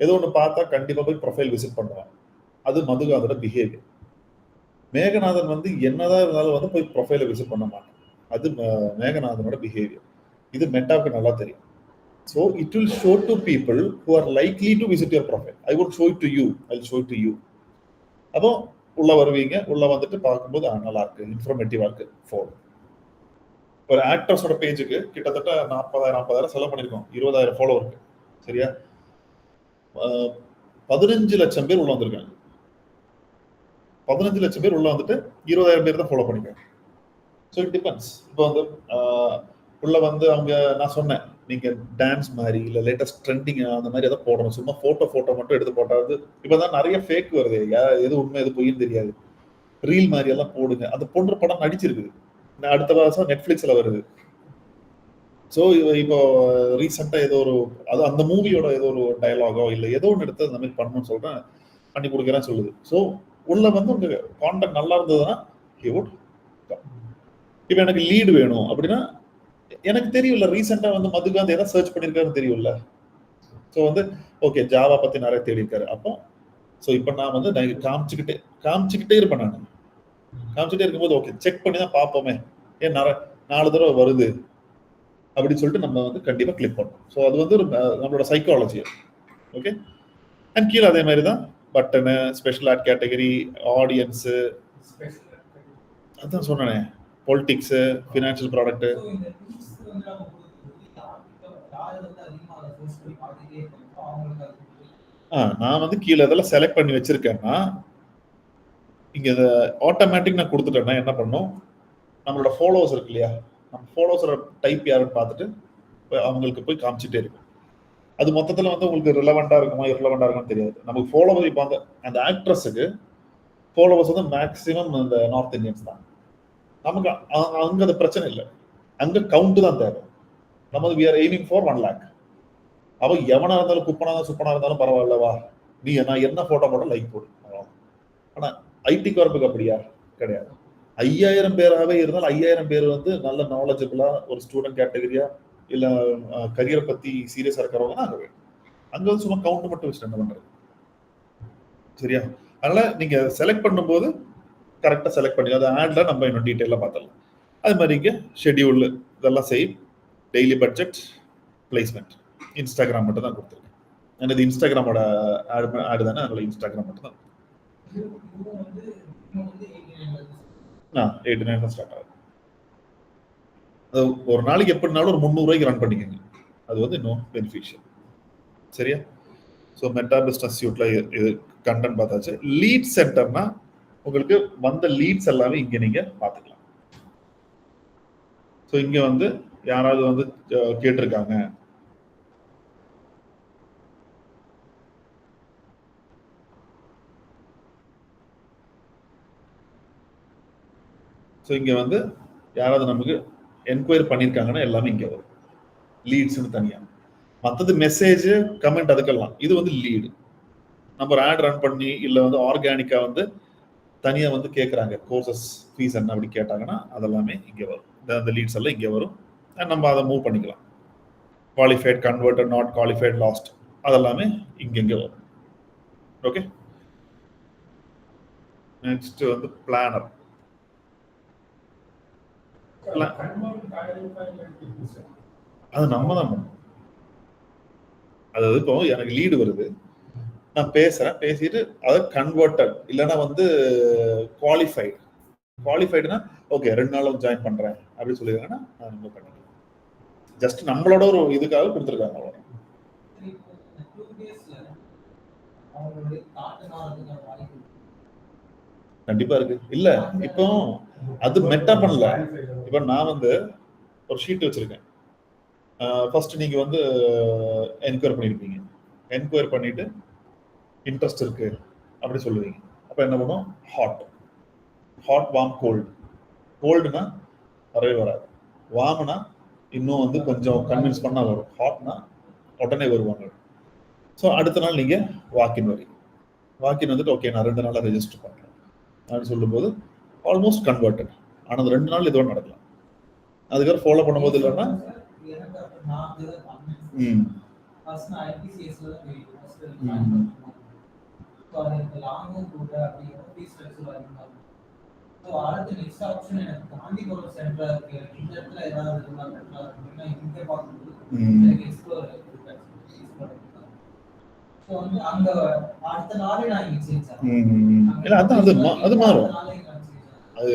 A: ஏதோ ஒன்று பார்த்தா கண்டிப்பா போய் ப்ரொஃபைல் விசிட் பண்ணுவான். அது மதுகாந்தோட பிஹேவியர். மேகநாதன் வந்து என்னதான் இருந்தாலும் வந்து போய் ப்ரொஃபைலை விசிட் பண்ண மாட்டான். அது மேகநாதனோட பிஹேவியர். இது மெட்டாவுக்கு நல்லா தெரியும். So it will show to people who are likely to visit your profile. I won't show it to you, I'll show it to you. அப்போ உள்ள வருவீங்க, உள்ள வந்துட்டு பார்க்கும்போது நல்லா இருக்கு, இன்ஃபர்மேட்டிவா இருக்கு, ஃபாலோ. ஒரு ஆக்டர்ஸோட பேஜுக்கு கிட்டத்தட்ட 40,000 செலவு பண்ணிருக்கோம். 20,000 ஃபாலோவர் இருக்கு. சரியா? 15 லட்சம் பேர் உள்ள வந்திருக்காங்க. 15 லட்சம் பேர் உள்ள வந்துட்டு 20,000 பேர் தான் ஃபாலோ பண்ணிருக்காங்க. So it depends. இப்போ வந்து உள்ள வந்து அவங்க, நான் சொன்னேன், நீங்க டான்ஸ் மாதிரி இல்ல லேட்டஸ்ட் ட்ரெண்டிங் அந்த மாதிரி எதாவது போடணும். சும்மா போட்டோ மட்டும் எடுத்து போட்டாது. இப்பதான் நிறைய ஃபேக் வருது, எது உண்மை எது பொய்ன்னு தெரியாது. ரீல் மாதிரி எல்லாம் போடுங்க. அந்த பொண்ணு படம் நடிச்சிருக்குது, அடுத்த வருஷம் நெட்ஃபிளிக்ஸ்ல வருது. ஸோ இப்போ ரீசெண்டா ஏதோ ஒரு அது அந்த மூவியோட ஏதோ ஒரு டயலாகோ இல்லை ஏதோ ஒன்று எடுத்து அந்த மாதிரி பண்ணணும்னு சொல்றேன், பண்ணி கொடுக்குறேன்னு சொல்லுது. ஸோ உள்ள வந்து உங்க கான்டெக்ட் நல்லா இருந்ததுன்னா இப்போ எனக்கு லீடு வேணும் அப்படின்னா எனக்கு தெரியும்ல, ரீசெண்டா வந்து மதுகாந்த் ஏதாவது சர்ச் பண்ணிருக்காருன்னு தெரியும்ல. ஸோ வந்து ஓகே, ஜாவா பத்தி நிறைய தேடி இருக்காரு. அப்போ ஸோ இப்போ நான் வந்து காமிச்சுக்கிட்டே இருப்பேன். நான் காமிச்சுட்டே இருக்கும்போது ஓகே, செக் பண்ணி தான் பார்ப்போமே, ஏன் 4 தடவை வருது அப்படின்னு சொல்லிட்டு நம்ம வந்து கண்டிப்பா கிளிக் பண்ணணும். ஸோ அது வந்து நம்மளோட சைக்காலஜி. ஓகே, அண்ட் கீழே அதே மாதிரி தான் button, special ad category, audience, அதான் சொன்னேனே, பொலிட்டிக்ஸு, ஃபினான்ஷியல் ப்ராடக்ட்டு. நான் வந்து கீழே இதெல்லாம் செலக்ட் பண்ணி வச்சிருக்கேன்னா, இங்க இதை ஆட்டோமேட்டிக் நான் கொடுத்துட்டேன்னா என்ன பண்ணும், நம்மளோட ஃபாலோவர்ஸ் இருக்கு இல்லையா, நம்ம ஃபாலோவர்ஸோட டைப் யாருன்னு பார்த்துட்டு அவங்களுக்கு போய் காமிச்சிட்டே இருக்கும். அது மொத்தத்தில் வந்து உங்களுக்கு ரிலவெண்ட்டாக இருக்குமா இர்ரிலவெண்ட்டாக இருக்கும்னு தெரியாது. நமக்கு ஃபாலோவர் இப்போ அந்த ஆக்ட்ரஸுக்கு ஃபாலோவர்ஸ் வந்து மேக்ஸிமம் இந்த நார்த் இந்தியன்ஸ் தான். நமக்கு அங்கே அது பிரச்சனை இல்லை, அங்கே கவுண்ட் தான் தேவை. நம்ம we are aiming for 1 lakh. அவன் எவனா இருந்தாலும் குப்பனா சுப்பனா இருந்தாலும் பரவாயில்லவா, நீ நான் என்ன போட்டோ போட லைக் போடு. ஆனா ஐடி கார்ப்புக்கு அப்படியா கிடையாது. 5000 பேராகவே இருந்தாலும் 5000 பேர் வந்து நல்ல நாலேஜபிளா ஒரு ஸ்டூடெண்ட் கேட்டகரியா இல்ல கரியரை பத்தி சீரியஸா இருக்கிறவங்க தான் அங்க வேணும். அங்க வந்து சும்மா கவுண்ட் மட்டும் வச்சுட்டு என்ன பண்றது, சரியா? அதனால நீங்க செலக்ட் பண்ணும்போது கரெக்டா செலக்ட் பண்ணி அதை ஆட்ல நம்ம இன்னும் டீட்டெயிலாக பார்த்தலாம். அது மாதிரி இங்கே ஷெட்யூல் இதெல்லாம் செய், டெய்லி பட்ஜெட், பிளேஸ்மெண்ட். இன்ஸ்டாகிராம் மட்டும் தான் கொடுத்துருக்கேன். எனக்கு இன்ஸ்டாகிராமோட ஆடு தானே, அதனால இன்ஸ்டாகிராம் மட்டும் தான். 89 ஸ்டார்ட் ஆகுது. அது ஒரு நாளைக்கு எப்படினாலும் ஒரு 300 ரூபாய்க்கு ரன் பண்ணிக்கோங்க, அது வந்து இன்னும் பெனிஃபிஷியல், சரியா? ஸோ மெட்டா பிஸ்னஸ் சூட்ல இது கண்டென்ட் பார்த்தாச்சு. லீட் சென்டர்னா உங்களுக்கு வந்த லீட்ஸ் எல்லாமே இங்க நீங்க பார்த்துக்கலாம். ஸோ இங்க வந்து யாராவது வந்து கேட்டிருக்காங்க, ஸோ இங்க வந்து யாராவது நமக்கு என்கொயர் பண்ணியிருக்காங்கன்னா எல்லாமே இங்க வரும், லீட்ஸ்னு தனியா. மற்றது மெசேஜ் கமெண்ட் அதுக்கெல்லாம் இது வந்து லீடு. நம்ம ஒரு ஆட் ரன் பண்ணி இல்லை வந்து ஆர்கானிக்கா வந்து தனியாக வந்து கேட்குறாங்க கோர்சஸ் ஃபீஸ் என்ன அப்படி கேட்டாங்கன்னா அதெல்லாமே இங்கே வரும். அந்த லீட்ஸ் எல்லாம் இங்கே வரும், நம்ம அதை மூவ் பண்ணிக்கலாம். Qualified, converted, not qualified, last அதெல்லாமே இங்கே வரும். ஓகே, நெக்ஸ்ட் வந்து பிளானர். அது நம்ம தான் பண்ணணும். அதாவது இப்போ எனக்கு லீடு வருது, நான் பேசுறேன், பேசிட்டு அதை கன்வெர்டட் இல்லைன்னா வந்து குவாலிஃபைடுனா ஓகே 2 நாள் ஜாயின் பண்றேன் அப்படின்னு சொல்லிருக்காங்கன்னா நான் நம்ம பண்ணிக்கலாம். ஜஸ்ட் நம்மளோட ஒரு இதுக்காக கொடுத்துருக்காங்க அவ்வளோ. கண்டிப்பா இருக்கு. இல்ல இப்போ அது மெட்டா பண்ணல. இப்ப நான் வந்து ஒரு ஷீட் வச்சிருக்கேன். ஃபர்ஸ்ட் நீங்க வந்து என்கொயர் பண்ணிருப்பீங்க, என்கொயர் பண்ணிட்டு இன்ட்ரெஸ்ட் இருக்கு அப்படி சொல்லுவீங்க. அப்ப என்ன பண்ணும், ஹாட், வார்ம், கோல்டு. கோல்டுனா வரவே வராது, வார்ம்னா இன்னும் வந்து கொஞ்சம் கன்வின்ஸ் பண்ணா வரும், ஹாட்னா உடனே வருவாங்க. ஸோ அடுத்த நாள் நீங்க வாக்கின் வரீங்க, வாக்கின் வந்துட்டு ஓகே நான் 2 நாளா ரெஜிஸ்டர் பண்றேன் அப்படின்னு சொல்லும்போது ஆல்மோஸ்ட் கன்வெர்டட். ஆனால் அந்த 2 நாள் இதுவும் நடக்கலாம். அதுக்கப்புறம் ஃபாலோ பண்ணும்போது இல்லைன்னா அது மாறும். அது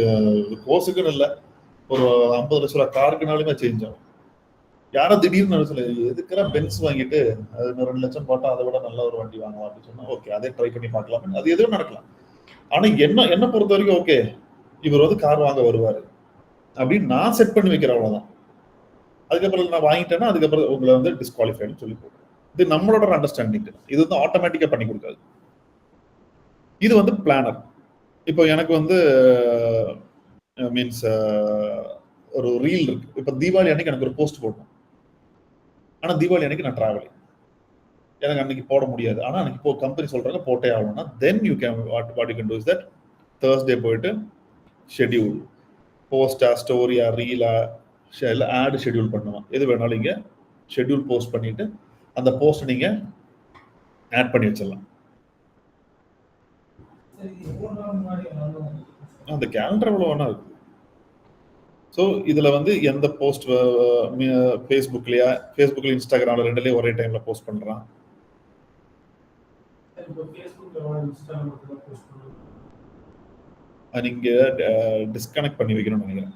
A: கோர்ஸுக்குன்னு இல்லை, ஒரு 50 லட்ச ரூபா காருக்குனாலுமே சேஞ்ச் ஆகும். யாரும் திடீர்னு சொல்ல எதுக்குறா பென்ஸ் வாங்கிட்டு அது 2 லட்சம் போட்டா அதை விட நல்ல ஒரு வண்டி வாங்கலாம் அப்படின்னு சொன்னா ஓகே அதே ட்ரை பண்ணி பார்க்கலாம், அது எதுவும் நடக்கலாம். ஆனா என்ன பொறுத்த வரைக்கும் ஓகே இவர் வந்து கார் வாங்க வருவாரு அப்படின்னு நான் செட் பண்ணி வைக்கிறேன், அவ்வளவுதான். அதுக்கப்புறம் நான் வாங்கிட்டேன்னா அதுக்கப்புறம் உங்களை வந்து டிஸ்குவாலிஃபைடுன்னு சொல்லி போடுறேன். இது நம்மளோட அண்டர்ஸ்டாண்டிங், இது வந்து ஆட்டோமேட்டிக்கா பண்ணி கொடுக்காது. இது வந்து பிளானர். இப்போ எனக்கு வந்து மீன்ஸ் ஒரு ரீல் இருக்கு. இப்போ தீபாவளி அன்னைக்கு எனக்கு ஒரு போஸ்ட் போடணும், ஆனா தீபாவளி அன்னைக்கு நான் டிராவலிங், எனக்கு அன்னைக்கு போட முடியாது. ஆனா அன்னைக்கு இப்போ கம்பெனி சொல்றாங்க போட்டே ஆகணும்னா தென் you can what you can to is that Thursday போயிட்டு ஷெட்யூல் போஸ்டா ஸ்டோரியா ரீலா இல்லை ஆட் ஷெட்யூல் பண்ணுவோம், எது வேணாலும் இங்கே ஷெட்யூல் போஸ்ட் பண்ணிட்டு அந்த போஸ்ட் நீங்க ஆட் பண்ணி வச்சிடலாம். அந்த கேலண்டர் எவ்வளோ வேணா இருக்கு. ஸோ இதில் வந்து எந்த போஸ்ட் ஃபேஸ்புக்லையா, ஃபேஸ்புக்கில் இன்ஸ்டாகிராமில் 2லேயும் ஒரே டைமில் போஸ்ட் பண்ணுறான். நீங்க டிஸ்கனெக்ட் பண்ணி வைக்கணும்னு நினைக்கிறேன்.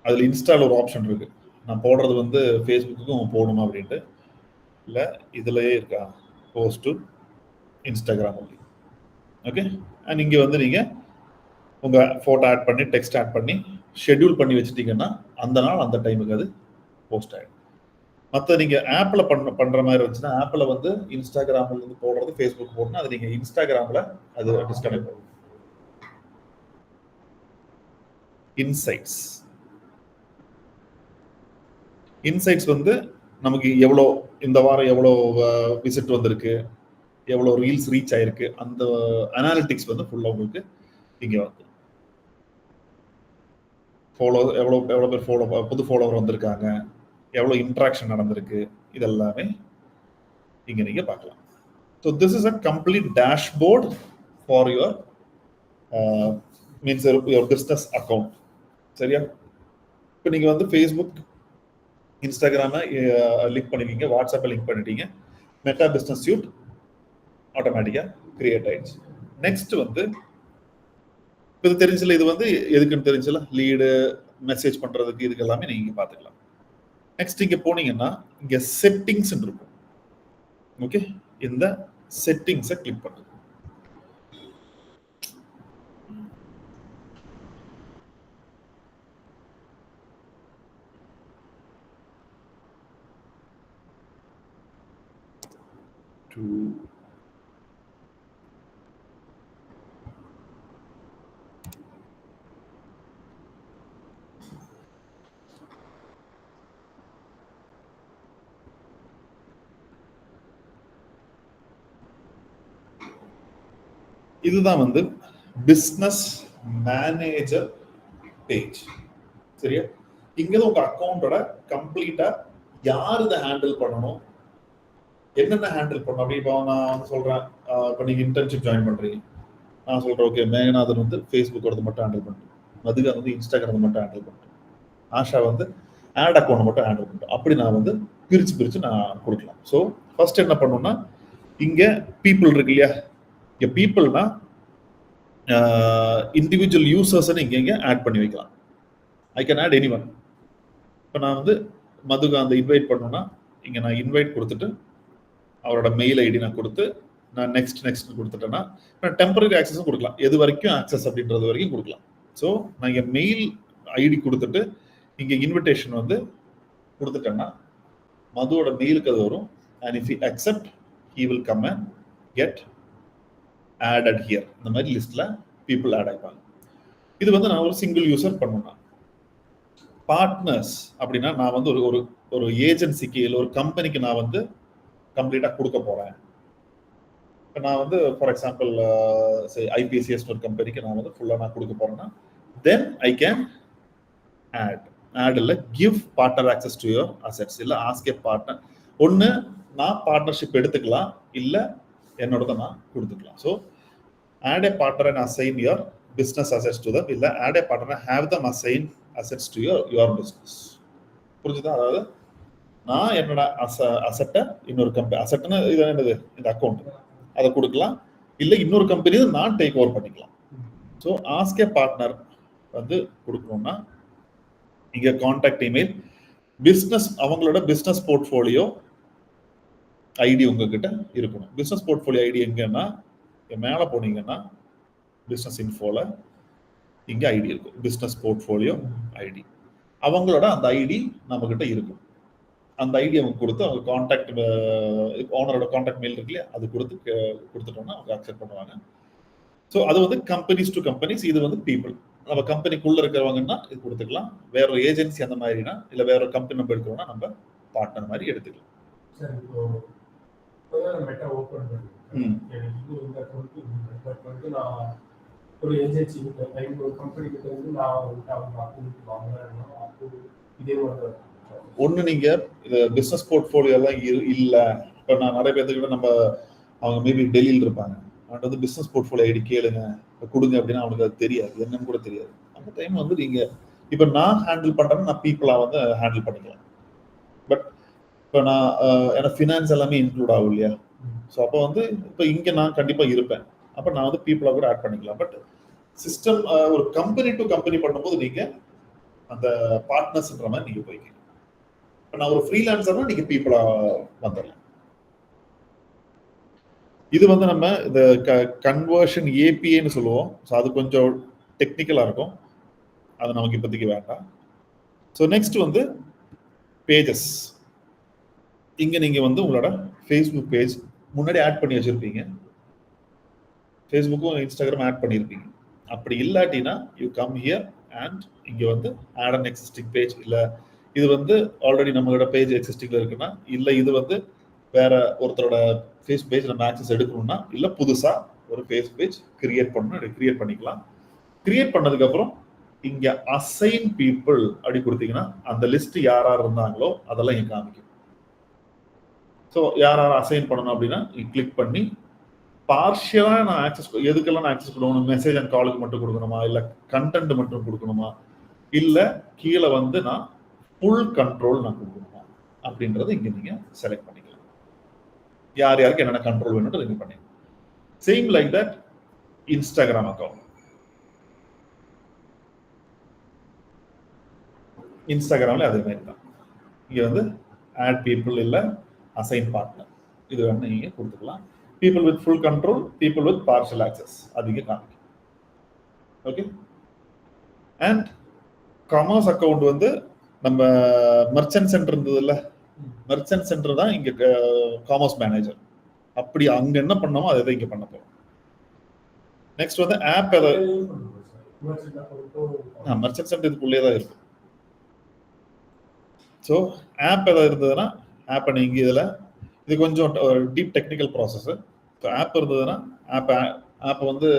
A: அதுல இன்ஸ்டால் ஒரு ஆப்ஷன் இருக்கு. நான் போடுறது வந்து ஃபேஸ்புக்குக்கும் போகணுமா அப்படின்ட்டு. இல்லை இதுலயே இருக்கா, post to Instagram only. Okay, and இங்கே வந்து நீங்கள் உங்கள் ஃபோட்டோ ஆட் பண்ணி டெக்ஸ்ட் ஆட் பண்ணி ஷெட்யூல் பண்ணி வச்சுட்டீங்கன்னா அந்த நாள் அந்த டைமுக்கு அது போஸ்ட் ஆகிடும். மற்ற நீங்கள் ஆப்பில் பண்ணுற மாதிரி இருந்துச்சுன்னா ஆப்பில் வந்து இன்ஸ்டாகிராமில் வந்து போடுறது ஃபேஸ்புக் போடணும், அது நீங்கள் இன்ஸ்டாகிராமில் அது டிஸ்கனெக்ட் பண்ணும். இன்சைட்ஸ் வந்து நமக்கு எவ்வளோ இந்த வாரம் எவ்வளோ விசிட் வந்திருக்கு, எவ்வளோ ரீல்ஸ் ரீச் ஆயிருக்கு, அந்த அனாலிட்டிக்ஸ் வந்து ஃபுல்லாக உங்களுக்கு இங்கே வந்து எவ்வளோ பேர் புது ஃபாலோவர் வந்திருக்காங்க, எவ்வளோ இன்ட்ராக்ஷன் நடந்திருக்கு, இதெல்லாமே இங்கே நீங்கள் பார்க்கலாம். So this is a complete dashboard for your means your business account. சரியா? இப்போ நீங்கள் வந்து ஃபேஸ்புக் இன்ஸ்டாகிராமை லிங்க் பண்ணிட்டீங்க, வாட்ஸ்அப்பை லிங்க் பண்ணிட்டீங்க, மெட்டா பிஸ்னஸ் சூட் ஆட்டோமேட்டிக்காக கிரியேட் ஆயிடுச்சு. நெக்ஸ்ட் வந்து இது தெரிஞ்சல, இது வந்து எதுக்குன்னு தெரிஞ்சல, லீடு மெசேஜ் பண்ணுறதுக்கு, இதுக்கு எல்லாமே நீங்கள் பார்த்துக்கலாம். நெக்ஸ்ட் இங்கே போனீங்கன்னா இங்கே செட்டிங்ஸ் இருக்கும். ஓகே, இந்த செட்டிங்ஸை கிளிக் பண்ணுங்க. இதுதான் வந்து பிஸ்னஸ் மேனேஜர் பேஜ். சரியா? இங்கதான் உங்க அக்கௌண்டோட கம்ப்ளீட்டா யார் இதை ஹேண்டில் பண்ணணும், என்னென்ன ஹேண்டில் பண்ணணும். அப்படி இப்போ நான் வந்து சொல்றேன், இப்போ நீங்க இன்டர்ன்ஷிப் ஜாயின் பண்றீங்க, நான் சொல்றேன் ஓகே மேகநாதன் வந்து ஃபேஸ்புக் மட்டும் ஹேண்டில் பண்ணுறேன், மதுகா வந்து இன்ஸ்டாகிராம் மட்டும் ஹேண்டில் பண்ணுறேன், ஆஷா வந்து ஆட் அக்கௌண்ட் மட்டும் ஹேண்டில் பண்ணுறேன். அப்படி நான் வந்து பிரிச்சு நான் கொடுக்கலாம். ஸோ ஃபர்ஸ்ட் என்ன பண்ணணும்னா இங்க பீப்புள் இருக்கு இல்லையா, இங்க பீப்புள்னா இண்டிவிஜுவல் யூசர்ஸ் இங்க ஆட் பண்ணி வைக்கலாம். I can add anyone. இப்போ நான் வந்து மதுகாந்த் இன்வைட் பண்ணணும்னா இங்க நான் இன்வைட் கொடுத்துட்டு அவரோட மெயில் ஐடி நான் கொடுத்து நான் நெக்ஸ்ட் கொடுத்துட்டேன்னா நான் டெம்பரரி ஆக்சஸும் கொடுக்கலாம். எது வரைக்கும் ஆக்சஸ் அப்படின்றது வரைக்கும் கொடுக்கலாம். ஸோ நான் இங்கே மெயில் ஐடி கொடுத்துட்டு இங்கே இன்விடேஷன் வந்து கொடுத்துட்டேன்னா மதுவோட மெயிலுக்கு அது வரும். And if you accept he will come and get added here. இந்த மாதிரி லிஸ்ட்ல பீப்புள் ஆட் ஆகிப்பாங்க. இது வந்து நான் ஒரு சிங்கிள் யூசர் பண்ணணும்னா. பார்ட்னர்ஸ் அப்படின்னா நான் வந்து ஒரு ஏஜென்சிக்கு இல்லை ஒரு கம்பெனிக்கு நான் வந்து கம்ப்ளீட்டாக கொடுக்க போறேன். இப்போ நான் வந்து ஃபார் எக்ஸாம்பிள் ஐபிசிஎஸ் ஒரு கம்பெனிக்கு நான் வந்து ஃபுல்லாக நான் கொடுக்க போறேன்னா தென் ஐ கேன் ஆட் இல்லை give partner access to your assets இல்லை ஆஸ்க் ஏ பார்ட்னர். ஒன்று நான் பார்ட்னர்ஷிப் எடுத்துக்கலாம், இல்லை என்னோட நான் கொடுத்துக்கலாம். So add a partner and assign your business assets to them, இல்லை add a partner have them assign assets to your business. புரிஞ்சுதா? அதாவது நான் என்னோட அசெட்டை இன்னொரு கம்பெனி, அசெட்னா இது என்னது, இந்த அக்கௌண்ட், அதை கொடுக்கலாம், இல்லை இன்னொரு கம்பெனி நான் டேக் ஓவர் பண்ணிக்கலாம். ஸோ ஆஸ்க் ஏ பார்ட்னர் வந்து கொடுக்கணும்னா இங்க கான்டாக்ட் இமெயில், பிஸ்னஸ் அவங்களோட பிஸ்னஸ் போர்ட்ஃபோலியோ ஐடி உங்ககிட்ட இருக்கணும். பிஸ்னஸ் போர்ட்ஃபோலியோ ஐடி எங்கன்னா மேலே போனீங்கன்னா பிஸ்னஸ் இன்ஃபோல இங்க ஐடி இருக்கும், பிஸ்னஸ் போர்ட்ஃபோலியோ ஐடி. அவங்களோட அந்த ஐடி நம்ம கிட்ட இருக்கும். அந்த ஐடி அவங்க கொடுத்து அவங்க கான்டாக்ட், ஓனரோட கான்டாக்ட் மெயில் இருக்கு இல்லையா, அது கொடுத்துட்டோம்னா அவங்க அக்செப்ட் பண்ணுவாங்க. ஸோ அது வந்து கம்பெனிஸ் டு கம்பெனிஸ், இது வந்து பீப்புள். நம்ம கம்பெனிக்குள்ள இருக்கிறவங்கன்னா இது கொடுத்துக்கலாம். வேற ஒரு ஏஜென்சி அந்த மாதிரினா, இல்லை வேற ஒரு கம்பெனி நம்ம எடுக்கிறோம்னா நம்ம பார்ட்னர் மாதிரி எடுத்துக்கலாம். சரி, இப்போ மெட்டா ஓபன் பண்ணுங்க. எனக்கு இந்த அக்கவுண்ட் வந்து நான் ஒரு ஏஜென்சி கிட்ட ஒரு கம்பெனி கிட்ட வந்து நான் அவங்க அக்கவுண்ட் வாங்குறேன்னா அப்போ இதே மாதிரி ஒன்று நீங்கள் இது பிஸ்னஸ் போர்ட்ஃபோலியோ எல்லாம் இல்லை. இப்போ நான் நிறைய பேர்த்துக்கிட்ட நம்ம அவங்க மேபி டெல்லியில் இருப்பாங்க, அவன் வந்து பிஸ்னஸ் போர்ட்ஃபோலியோ ஐடி கேளுங்க கொடுங்க அப்படின்னா அவனுக்கு அது தெரியாது, என்னன்னு கூட தெரியாது. அந்த டைம் வந்து நீங்கள் இப்போ நான் ஹேண்டில் பண்ணுறேன்னா நான் பீப்புளாக வந்து ஹேண்டில் பண்ணிக்கலாம். பட் இப்போ நான் ஏன்னா ஃபினான்ஸ் எல்லாமே இன்க்ளூட் ஆகும் இல்லையா, ஸோ அப்போ வந்து இப்போ இங்கே நான் கண்டிப்பாக இருப்பேன், அப்போ நான் வந்து பீப்புளை கூட ஆட் பண்ணிக்கலாம். பட் சிஸ்டம் ஒரு கம்பெனி டு கம்பெனி பண்ணும்போது நீங்கள் அந்த பார்ட்னர்ஸ்ன்ற மாதிரி நீங்கள் போய்க்கலாம். இப்போ நான் ஒரு ஃப்ரீலான்சர்னா நீங்கள் பீப்புளாக வந்துடலாம். இது வந்து நம்ம இந்த கன்வர்ஷன் ஏபிஏன்னு சொல்லுவோம். ஸோ அது கொஞ்சம் டெக்னிக்கலாக இருக்கும், அது நமக்கு இப்போதைக்கு வேண்டாம். ஸோ நெக்ஸ்ட் வந்து பேஜஸ். இங்கே நீங்கள் வந்து உங்களோட ஃபேஸ்புக் பேஜ் முன்னாடி ஆட் பண்ணி வச்சுருப்பீங்க, ஃபேஸ்புக்கும் இன்ஸ்டாகிராம் ஆட் பண்ணியிருப்பீங்க. அப்படி இல்லாட்டினா யூ கம் ஹியர் அண்ட் இங்கே வந்து ஆட் அன் எக்ஸிஸ்டிங் பேஜ். இல்லை இது வந்து ஆல்ரெடி நம்மளோட பேஜ் எக்ஸிஸ்டிங்ல இருக்குன்னா, இல்லை இது வந்து வேற ஒருத்தரோட ஃபேஸ் பேஜ் நம்ம ஆக்சஸ் எடுக்கணும்னா, இல்லை புதுசா ஒரு ஃபேஸ் பேஜ் கிரியேட் பண்ணணும், கிரியேட் பண்ணிக்கலாம். கிரியேட் பண்ணதுக்கப்புறம் இங்க அசைன் பீப்புள் அப்படி கொடுத்தீங்கன்னா அந்த லிஸ்ட் யார் யார் இருந்தாங்களோ அதெல்லாம் இங்க காமிக்கும். ஸோ யார் யார் அசைன் பண்ணணும் அப்படின்னா கிளிக் பண்ணி பார்ஷியலா நான் ஆக்சஸ், எதுக்கெல்லாம் நான் ஆக்சஸ் கொடுக்கணும், மெசேஜ் அண்ட் காலுக்கு மட்டும் கொடுக்கணுமா, இல்லை கண்டென்ட் மட்டும் கொடுக்கணுமா, இல்லை கீழே வந்து நான் ஃபுல் கண்ட்ரோல் நான் கொடுக்கணுமா அப்படின்றத இங்க நீங்க செலக்ட் பண்ணிக்கலாம். யார் யாருக்கு என்னென்ன கண்ட்ரோல் வேணும்னு நீங்க பண்ணிக்கலாம். Same like that Instagram account. இன்ஸ்டாகிராம்ல அதே மாதிரி தான். இங்க வந்து ஆட் பீப்புள் இல்ல அசைன் பார்ட்னர், இது வேணும் நீங்க கொடுத்துக்கலாம். People with full control, people with partial access, அது இங்க காமிக்கும். ஓகே. அண்ட் காமர்ஸ் அக்கௌண்ட் வந்து நம்ம மர்ச்சன்ட் சென்டர் இருந்ததுல்ல, மர்ச்சன்ட் சென்டர் தான் இங்க காமர்ஸ் மேனேஜர். அப்படி அங்க என்ன பண்ணோமோ அதை தான் இங்க பண்ண போறோம். நெக்ஸ்ட் வந்து ஆப் மர்ச்சன்ட் சென்டர் இதுக்குள்ளே தான் இருக்கும். ஸோ ஆப் ஏதாவது இருந்ததுன்னா ஆப்பை நீங்கள் இதில், இது கொஞ்சம் deep technical process. So app இருந்ததுன்னா ஆப்பை வந்து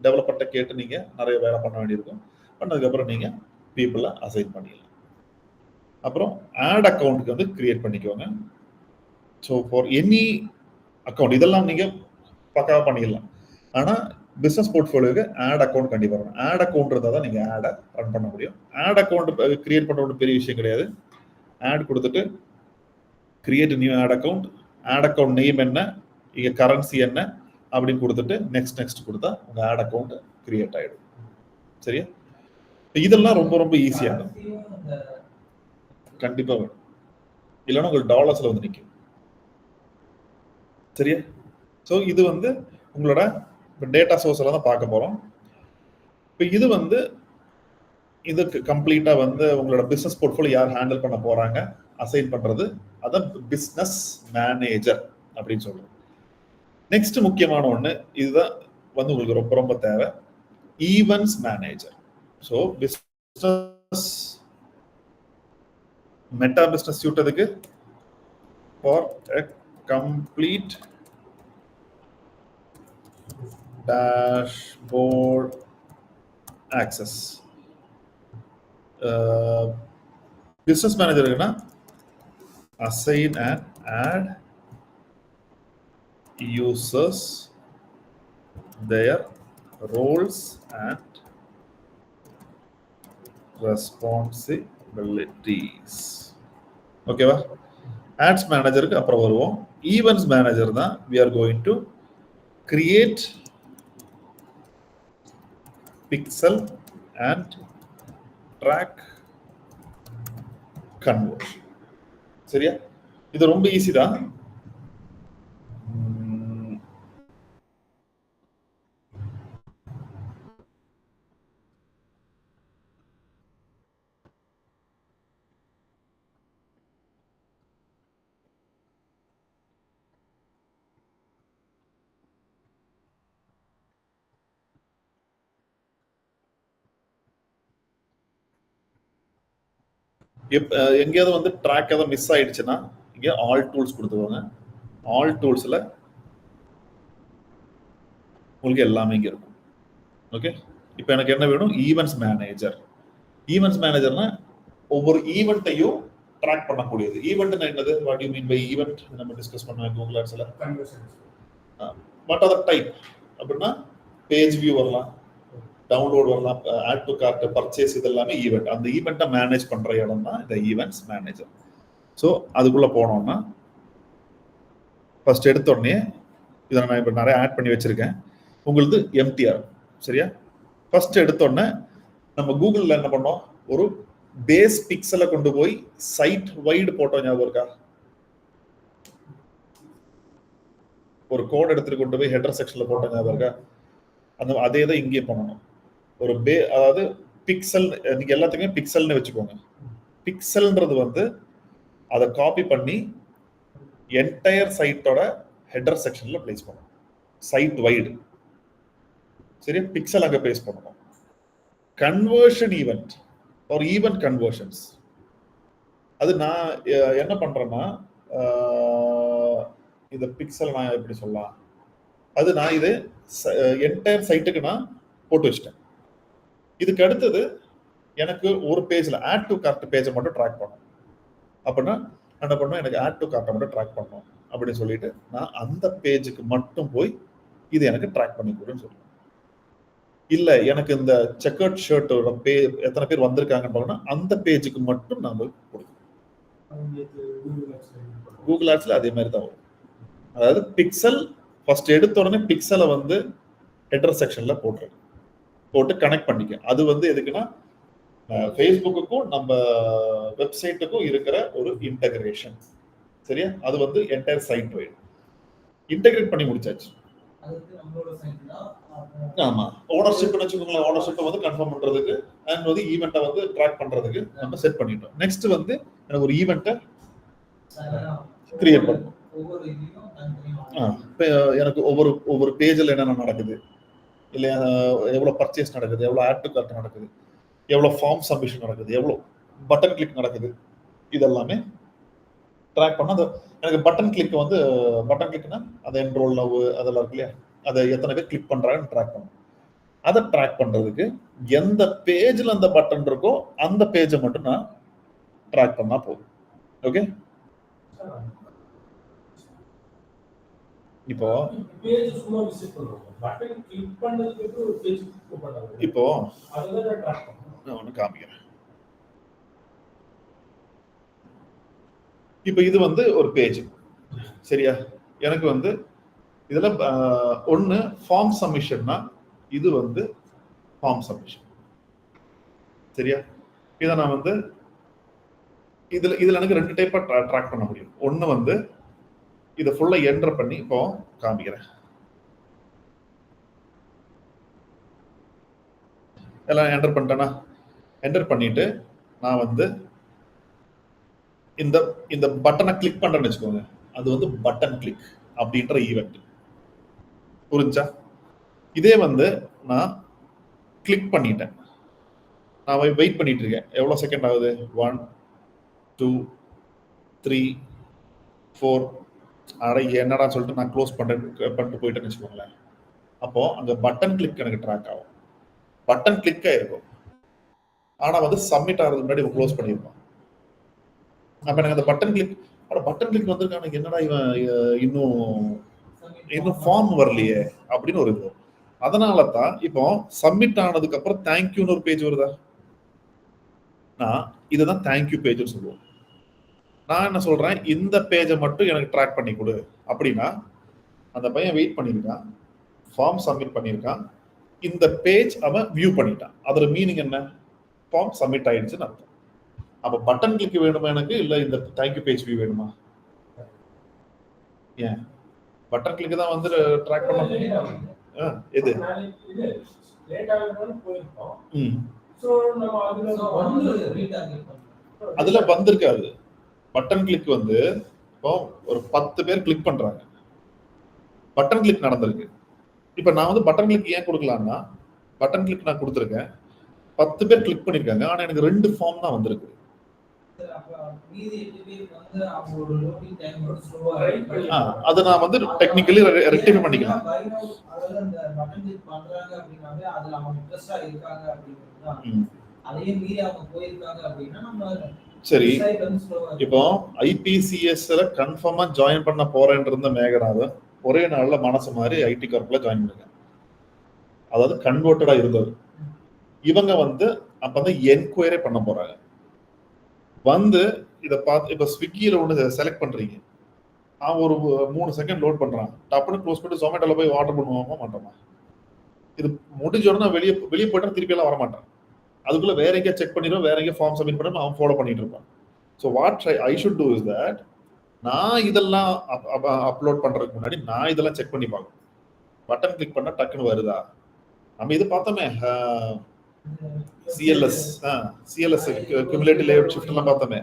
A: டெவலப்பர்கிட்ட கேட்டு நீங்கள் நிறைய வேலை பண்ண வேண்டியிருக்கும். பண்ணதுக்கப்புறம் நீங்கள் பீப்புளை அசைன் பண்ணிடலாம். அப்புறம் ஆட் அக்கௌண்ட்டுக்கு வந்து கிரியேட் பண்ணிக்கோங்க. ஸோ ஃபார் எனி அக்கௌண்ட் இதெல்லாம் நீங்கள் பக்காவாக பண்ணிடலாம். ஆனால் பிஸ்னஸ் போர்ட்ஃபோலியோக்கு ஆட் அக்கௌண்ட் கண்டிப்பாக வரும். ஆட் அக்கௌண்ட் இருந்தால் தான் நீங்கள் ஆடை ரன் பண்ண முடியும். ஆட் அக்கௌண்ட் கிரியேட் பண்ணுற ஒரு பெரிய விஷயம் கிடையாது. ஆட் கொடுத்துட்டு create new ad account, ad account name என்ன, இங்கே கரன்சி என்ன அப்படின்னு கொடுத்துட்டு நெக்ஸ்ட் கொடுத்தா உங்கள் ஆட் அக்கௌண்ட் கிரியேட் ஆகிடும். சரியா? இதெல்லாம் ரொம்ப ரொம்ப ஈஸியாக கண்டிப்பாக வேணும், இல்லைன்னா உங்களுக்கு டாலர்ஸில் வந்து நிற்கும். சரியா? ஸோ இது வந்து உங்களோட டேட்டா சோர்ஸ்ல தான் பார்க்க போறோம். இப்போ இது வந்து இதுக்கு கம்ப்ளீட்டா வந்து உங்களோட பிசினஸ் போர்ட்ஃபோலியோ யார் ஹேண்டில் பண்ண போறாங்க, அசைன் பண்றது, அதான் பிசினஸ் மேனேஜர் அப்படின்னு சொல்றோம். நெக்ஸ்ட் முக்கியமான ஒண்ணு, இதுதான் வந்து உங்களுக்கு ரொம்ப ரொம்ப தேவை, events manager. So business Meta business suite அதுக்கு for a complete dashboard access. Business manager இருக்குன்னா assign and add users, their roles and responsibilities. ஓகேவா? ads managerக்கு அப்புறம் வருவோம். events manager தான் we are going to create pixel and track conversion. சரியா? இது ரொம்ப easy தான். எங்கேயாவது வந்து ட்ராக் ஏதாவது மிஸ் ஆயிடுச்சுன்னா இங்கே ஆல் டூல்ஸ் கொடுத்துருவாங்க. ஆல் டூல்ஸில் உங்களுக்கு எல்லாமே இங்கே இருக்கும். ஓகே. இப்போ எனக்கு என்ன வேணும், ஈவெண்ட்ஸ் மேனேஜர். ஈவெண்ட்ஸ் மேனேஜர்னா ஒவ்வொரு ஈவெண்ட்டையும் ட்ராக் பண்ணக்கூடியது. ஈவெண்ட்னா என்னது, what you mean by event நம்ம டிஸ்கஸ் பண்ணுவோம் கூகுள் ஆட்ஸ்ல. வாட் ஆர் த டைப் அப்படின்னா பேஜ் வியூ வரலாம், டவுன்லோட் வரலாம், ஆட் டு கார்ட், பர்ச்சேஸ், இது எல்லாமே ஈவெண்ட். அந்த ஈவெண்ட்டை மேனேஜ் பண்ற இடம் தான் இந்த ஈவெண்ட்ஸ் மேனேஜர். ஸோ அதுக்குள்ள போனோம்னா ஃபர்ஸ்ட் எடுத்த உடனே இதை நான் இப்போ நிறைய ஆட் பண்ணி வச்சிருக்கேன். உங்களுக்கு எம்டிஆர் சரியா? ஃபர்ஸ்ட் எடுத்த உடனே நம்ம கூகுளில் என்ன பண்ணோம், ஒரு பேஸ் பிக்சலை கொண்டு போய் சைட் வைடு போட்டோம், ஞாபகம் இருக்கா? ஒரு கோட் எடுத்துட்டு கொண்டு போய் ஹெடர் செக்ஷன்ல போட்டோம், ஞாபகம் இருக்கா? அந்த அதே தான் இங்கே பண்ணணும். ஒரு அதாவது பிக்சல், நீங்க எல்லாத்துக்குமே பிக்சல்னு வச்சுக்கோங்க. பிக்சல்ன்றது வந்து அதை காப்பி பண்ணி என்டையர் சைட்டோட ஹெடர் செக்ஷன்ல பிளேஸ் பண்ணணும், சைட் வைடு சரியா? பிக்சல் அங்க பிளேஸ் பண்ணணும். கன்வர்ஷன் ஈவெண்ட் ஒரு ஈவெண்ட் கன்வர்ஷன்ஸ், அது நான் என்ன பண்றேன்னா, இந்த பிக்சல் நான் எப்படி சொல்லலாம், அது நான் இது என்டையர் சைட்டுக்கு நான் போட்டு வச்சிட்டேன். இதுக்கு அடுத்தது எனக்கு ஒரு பேஜ்ல ஆட் டு கார்ட் பேஜை மட்டும் ட்ராக் பண்ணணும். அப்படின்னா என்ன பண்ணும், எனக்கு ஆட் டு கார்ட்டை மட்டும் ட்ராக் பண்ணணும் அப்படின்னு சொல்லிட்டு நான் அந்த பேஜுக்கு மட்டும் போய் இது எனக்கு ட்ராக் பண்ணி கொடுன்னு சொல்லுவேன். இல்ல எனக்கு இந்த செக்கர்ட் ஷர்ட்டோட எத்தனை பேர் வந்திருக்காங்கன்னு பார்க்கணும், அந்த பேஜுக்கு மட்டும் நான் போய் கொடுக்கணும். கூகுள் ஆட்ஸ்ல அதே மாதிரி தான் வரும். அதாவது பிக்சல் ஃபர்ஸ்ட் எடுத்த உடனே பிக்சலை வந்து ஹெடர் செக்ஷன்ல போட்டு கனெக்ட் பண்ணிக்க. அது வந்து எதுக்குன்னா ஃபேஸ்புக்குக்கும் நம்ம வெப்சைட்டுக்கும் இருக்கிற ஒரு இன்டகிரேஷன் சரியா? அது வந்து என்டையர் சைட் வைடு இன்டகிரேட் பண்ணி முடிச்சாச்சு. ஆமா, ஓனர்ஷிப்னு வச்சுக்கோங்களேன். ஓனர்ஷிப்பை வந்து கன்ஃபார்ம் பண்றதுக்கு அண்ட் வந்து ஈவெண்ட்டை வந்து ட்ராக் பண்றதுக்கு நம்ம செட் பண்ணிட்டோம். நெக்ஸ்ட் வந்து எனக்கு ஒரு ஈவெண்ட்டை கிரியேட் பண்ணணும். எனக்கு ஒவ்வொரு பேஜில் என்னென்ன நடக்குது, இல்லை எவ்வளோ பர்ச்சேஸ் நடக்குது, எவ்வளோ ஆட் டு கார்ட் நடக்குது, எவ்வளோ ஃபார்ம் சப்மிஷன் நடக்குது, எவ்வளோ பட்டன் கிளிக் நடக்குது, இதெல்லாமே ட்ராக் பண்ண. எனக்கு பட்டன் கிளிக்னா அதை என்ரோல் நவ் அதெல்லாம் இருக்கு இல்லையா, அதை எத்தனை பேர் கிளிக் பண்றாங்கன்னு ட்ராக் பண்ணும். அதை ட்ராக் பண்றதுக்கு எந்த பேஜ்ல அந்த பட்டன் இருக்கோ அந்த பேஜை மட்டும் நான் ட்ராக் பண்ணா போதும். ஓகே, இப்போ ஒண்ணு காமிக்கிறேன். இப்போ இது வந்து ஒரு பேஜ் சரியா? எனக்கு வந்து இதுல ஒன்னு ஃபார்ம் சப்மிஷன்னா, இது வந்து ஃபார்ம் சப்மிஷன் சரியா? இதை நான் வந்து இதுல எனக்கு 2 டைப்பா ட்ராக் பண்ண முடியும். ஒன்னு வந்து இதை ஃபுல்லா என்டர் பண்ணி இப்போ காமிக்கிறேன். எல்லாம் என்டர் பண்ணிட்டேன்னா, என்டர் பண்ணிட்டு நான் வந்து இந்த பட்டனை கிளிக் பண்றேன்னு வச்சுக்கோங்க, அது வந்து பட்டன் கிளிக் அப்படின்ற ஈவெண்ட். புரிஞ்சா? இதே வந்து நான் கிளிக் பண்ணிட்டேன், நான் வெயிட் பண்ணிட்டு இருக்கேன். எவ்வளவு செகண்ட் ஆகுது? 1 2 3 4. என்னடா சொல்லிட்டு நான் க்ளோஸ் பண்ணிட்டு போயிட்டேன்னு வச்சுக்கோங்களேன். அப்போ அங்க பட்டன் கிளிக் எனக்கு ட்ராக் ஆகும். பட்டன் கிளிக் ஆயிருக்கும், ஆனா வந்து சப்மிட் ஆகிறதுக்கு முன்னாடி க்ளோஸ் பண்ணிருப்பான். அப்ப எனக்கு அந்த பட்டன் கிளிக் வந்திருக்கான, என்னடா இவன் இன்னும் ஃபார்ம் வரலையே அப்படின்னு ஒரு இது. அதனால தான் இப்போ சப்மிட் ஆனதுக்கு அப்புறம் தேங்க்யூன்னு ஒரு பேஜ் வருதா, நான் இதுதான் தேங்க்யூ பேஜ் சொல்லுவோம். நான் என்ன சொல்றேன், இந்த பேஜை மட்டும் எனக்கு ட்ராக் பண்ணி கொடு அப்படின்னா, அந்த பையன் வெயிட் பண்ணியிருக்கான், ஃபார்ம் சப்மிட் பண்ணியிருக்கான், இந்த பேஜ் அவன் வியூ பண்ணிட்டான். அதோட மீனிங் என்ன? ஃபார்ம் சப்மிட் ஆயிடுச்சுன்னு அர்த்தம். அப்ப பட்டன் கிளிக் வேணுமா எனக்கு, இல்ல இந்த தேங்க்யூ பேஜ் வியூ வேணுமா? ஏன் பட்டன் கிளிக் தான் வந்து ட்ராக் பண்ண எது? அதுல வந்திருக்காது. பட்டன் கிளிக் வந்து இப்போ ஒரு 10 பேர் கிளிக் பண்றாங்க, பட்டன் கிளிக் நடந்திருக்கு. இப்ப நான் வந்து பட்டன் கிளிக் ஏன் கொடுக்கலாம்னா, பட்டன் கிளிக் நான் கொடுத்துருக்கேன், 10 பேர் கிளிக் பண்ணிருக்காங்க, ஆனா எனக்கு 2 ஃபார்ம் தான் வந்திருக்கு. அது நான் வந்து டெக்னிக்கலி ரெக்டிஃபை பண்ணிக்கலாம். சரி, இப்போ ஐபிசிஎஸ்ல கன்ஃபார்மா ஜாயின் பண்ண போறேன்னு இருந்த மேகநாதன் ஒரே நாள்ல மனசு மாதிரி ஐடி கார்ப்ல ஜாயின் பண்ணுங்க. அதாவது கன்வெர்ட்டடா இருந்தது. இவங்க வந்து அப்பதான் என்கொயரி பண்ண போறாங்க. வந்து இதை பார்த்து இப்ப ஸ்விக்கியில ஒண்ணு செலக்ட் பண்றீங்க, அவன் ஒரு 3 செகண்ட் லோட் பண்றான், டப்புன்னு க்ளோஸ் பண்ணிட்டு ஜொமேட்டோல போய் ஆர்டர் பண்ணுவாமா மாட்டோமா? இது முடிஞ்ச உடனே வெளியே வெளியே போயிட்டா திருப்பி எல்லாம் வரமாட்டான். அதுக்குள்ள வேற எங்கேயா செக் பண்ணிடுவோம், வேற எங்கேயா ஃபார்ம் சப்மிட் பண்ணி அவன் ஃபாலோ பண்ணிட்டு இருப்பான். So what I should do is that, நான் இதெல்லாம் அப்லோட் பண்றதுக்கு முன்னாடி நான் இதெல்லாம் செக் பண்ணி பார்க்கணும். பட்டன் கிளிக் பண்ணா டக்குன்னு வருதா? நம்ம இது பார்த்தோமே சிஎல்எஸ் கியூமுலேட்டிவ் லேஅவுட் ஷிஃப்ட் எல்லாம் பார்த்தோமே,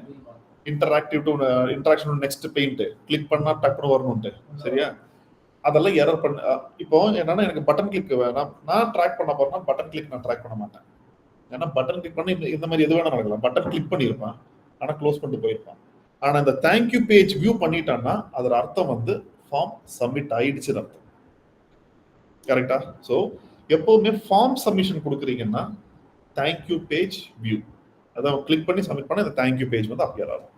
A: இன்டராக்ஷன் நெக்ஸ்ட் பெயிண்ட் கிளிக் பண்ணா டக்குன்னு வரணும்ட்டு. சரியா? அதெல்லாம் எரர் பண்ண. இப்போ என்னன்னா எனக்கு பட்டன் கிளிக் வேணாம், நான் ட்ராக் பண்ண போறேன்னா பட்டன் கிளிக் நான் ட்ராக் பண்ண மாட்டேன். ஏன்னா பட்டன் கிளிக் பண்ணி இந்த மாதிரி எது வேணா நடக்கலாம். பட்டன் கிளிக் பண்ணியிருப்பான், ஆனா க்ளோஸ் பண்ணிட்டு போயிருப்பான். ஆனா இந்த தேங்க்யூ பேஜ் வியூ பண்ணிட்டான்னா அதோட அர்த்தம் வந்து ஃபார்ம் சப்மிட் ஆயிடுச்சுன்னு அர்த்தம். கரெக்டா? ஸோ எப்பவுமே ஃபார்ம் சப்மிஷன் கொடுக்குறீங்கன்னா தேங்க்யூ பேஜ் வியூ, அதாவது கிளிக் பண்ணி சப்மிட் பண்ண இந்த தேங்க்யூ பேஜ் வந்து அப்பியர் ஆகும்.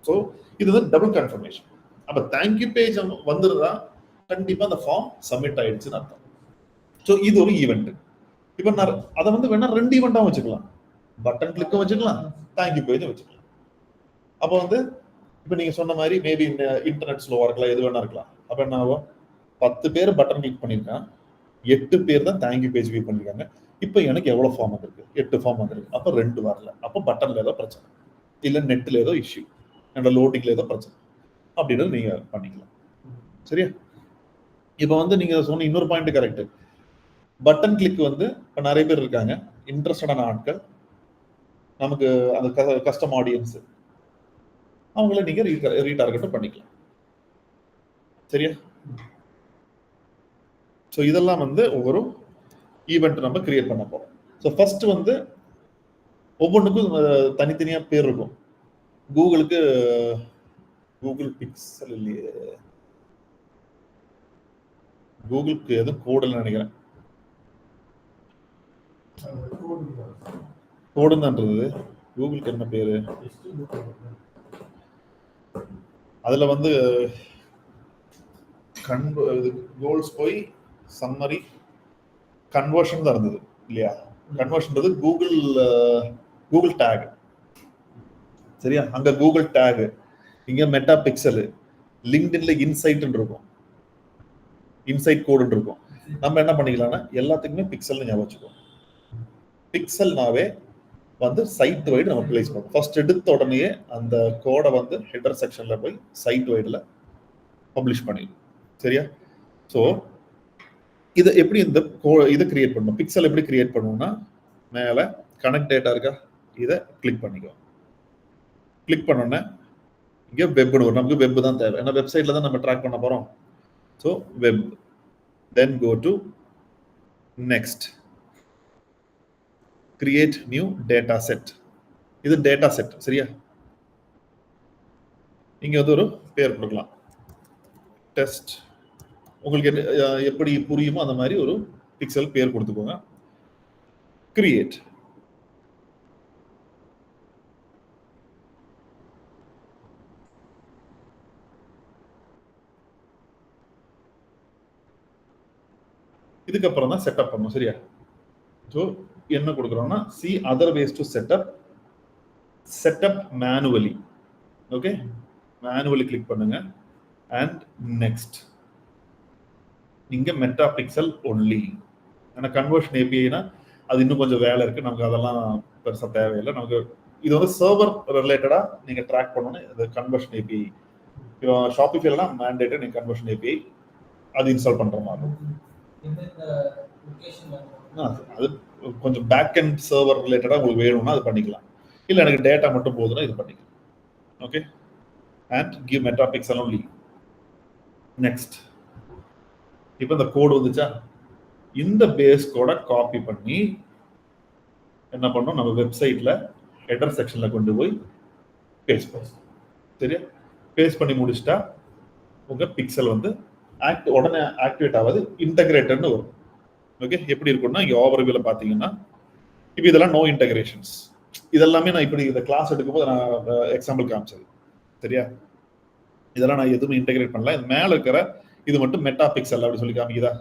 A: ஸோ இது வந்து டபுள் கன்ஃபர்மேஷன். அப்போ தேங்க்யூ பேஜ் வந்துருந்தா கண்டிப்பா அந்த ஃபார்ம் சப்மிட் ஆயிடுச்சுன்னு அர்த்தம். ஸோ இது ஒரு ஈவெண்ட். இப்போ நான் அதை வந்து வேணா 2 ஈவெண்ட்டாக வச்சுக்கலாம். பட்டன் கிளிக்கும் வச்சுக்கலாம், தேங்க்யூ பேஜும் வச்சுக்கலாம். அப்போ வந்து இப்போ நீங்க சொன்ன மாதிரி மேபி இன்டர்நெட் ஸ்லோவா இருக்கலாம், எது வேணா இருக்கலாம். அப்போ என்ன ஆகும்? 10 பேர் பட்டன் கிளிக் பண்ணியிருக்கான், 8 பேர் தான் தேங்க்யூ பேஜ் வியூ பண்ணிருக்காங்க. இப்போ எனக்கு எவ்வளவு ஃபார்ம் வந்திருக்கு? 8 ஃபார்ம் வந்திருக்கு. அப்போ 2 வரல. அப்போ பட்டன்ல ஏதோ பிரச்சனை, இல்ல நெட்ல ஏதோ இஷ்யூ, என்னோட லோடிங்ல ஏதோ பிரச்சனை அப்படின்றது நீங்க பண்ணிக்கலாம். சரியா? இப்போ வந்து நீங்க சொன்ன இன்னொரு பாயிண்ட் கரெக்ட். பட்டன் கிளிக் வந்து இப்போ நிறைய பேர் இருக்காங்க, இன்ட்ரெஸ்டடான ஆட்கள், நமக்கு அந்த கஸ்டம் ஆடியன்ஸ், அவங்கள நீங்க ரீடார்கெட் பண்ணிக்கலாம். சரியா? ஸோ இதெல்லாம் வந்து ஒவ்வொரு ஈவெண்ட் நம்ம கிரியேட் பண்ண போறோம். ஸோ ஃபர்ஸ்ட் வந்து ஒவ்வொன்றுக்கும் தனித்தனியா பேர் இருக்கும். கூகுளுக்கு கூகுள் பிக்சல் இல்லையே, கூகுளுக்கு எதுவும் கோடுன்னு நினைக்கிறேன், கோடுன்றது. கூகுளுக்கு என்ன பேரு? அதுல வந்து கோல்ஸ் போய் சம்மரி கன்வர்ஷன் தான் இருந்தது இல்லையா? கன்வர்ஷன்றது கூகுள் டேக். சரியா? அங்க கூகுள் டேக், இங்க மெட்டா பிக்சல், லிங்க்டின்ல இன்சைட் இருக்கும், இன்சைட் கோடு இருக்கும். நம்ம என்ன பண்ணிக்கலாம்னா எல்லாத்துக்குமே பிக்சல் ஞாபகம் வச்சுக்கோம். பிக்சல்னாவே வந்து சைட் வைடு நம்ம பிளேஸ் பண்ணுவோம். ஃபர்ஸ்ட் எடுத்த உடனே அந்த கோடை வந்து ஹெடர் செக்ஷன்ல போய் சைட் வைடுல பப்ளிஷ் பண்ணிடும். சரியா? ஸோ இதை எப்படி இந்த இதை கிரியேட் பண்ணணும்? பிக்சல் எப்படி கிரியேட் பண்ணுவோம்னா, மேலே கனெக்ட் டேட்டா இருக்கா, இதை கிளிக் பண்ணிக்கோ. கிளிக் பண்ணோன்னே இங்கே வெப்னு வரும். நமக்கு வெப் தான் தேவை, ஏன்னா வெப்சைட்ல தான் நம்ம ட்ராக் பண்ண போறோம். So web, then go to next, create new data set. இது டேட்டா செட். சரியா? இங்க வந்து ஒரு பேர் கொடுக்கலாம், டெஸ்ட். உங்களுக்கு எப்படி புரியுமோ அந்த மாதிரி ஒரு பிக்சல் பேர் கொடுத்துக்கோங்க. கிரியேட். இதுக்கப்புறம் தான் செட்டப் பண்ணணும். சரியா? ஸோ என்ன கொடுக்குறோம்னா, see other ways to setup manually. Okay, manually click பண்ணுங்க அண்ட் நெக்ஸ்ட். இங்க மெட்டா பிக்சல் ஒன்லி. ஏன்னா கன்வர்ஷன் ஏபிஐனா அது இன்னும் கொஞ்சம் வேலை இருக்கு, நமக்கு அதெல்லாம் பெருசா தேவையில்லை. நமக்கு இது வந்து சர்வர் ரிலேட்டடா நீங்க ட்ராக் பண்ணணும். இது கன்வர்ஷன் ஏபிஐ. இப்போ ஷாப்பிஃபைலாம் மேண்டேட்டட் நீங்க கன்வர்ஷன் ஏபிஐ அது இன்ஸ்டால் பண்ற மாதிரி. அது கொஞ்சம் பேக் அண்ட் சர்வர் ரிலேட்டடா உங்களுக்கு வேணும்னா அது பண்ணிக்கலாம். இல்லை எனக்கு டேட்டா மட்டும் போதுன்னா இது பண்ணிக்கலாம். Okay, and give meta pixel only. Next. இப்போ இந்த கோடு வந்துச்சா, இந்த பேஸ் கோடை காப்பி பண்ணி என்ன பண்ணோம், நம்ம வெப்சைட்ல ஹெடர் செக்ஷன்ல கொண்டு போய் பேஸ்ட் பண்ணும். சரியா? பேஸ்ட் பண்ணி முடிச்சிட்டா உங்க பிக்சல் வந்து உடனே ஆக்டிவேட் ஆகாது, இன்டகிரேட்டர்னு வரும். ஓகே, எப்படி இருக்கும்னா இங்க ஓவர்வியூல பாத்தீங்கன்னா இப்போ இதெல்லாம் நோ இன்டகிரேஷன்ஸ். இதெல்லாமே நான் இப்படி இந்த கிளாஸ் எடுக்கும்போது நான் எக்ஸாம்பிள் காமிச்சது. சரியா? இதெல்லாம் நான் எதுவுமே இன்டகிரேட் பண்ணல. இது மேல இருக்கிற இது மட்டும் மெட்டா பிக்சல் அப்படி சொல்லி காமிக்குதா?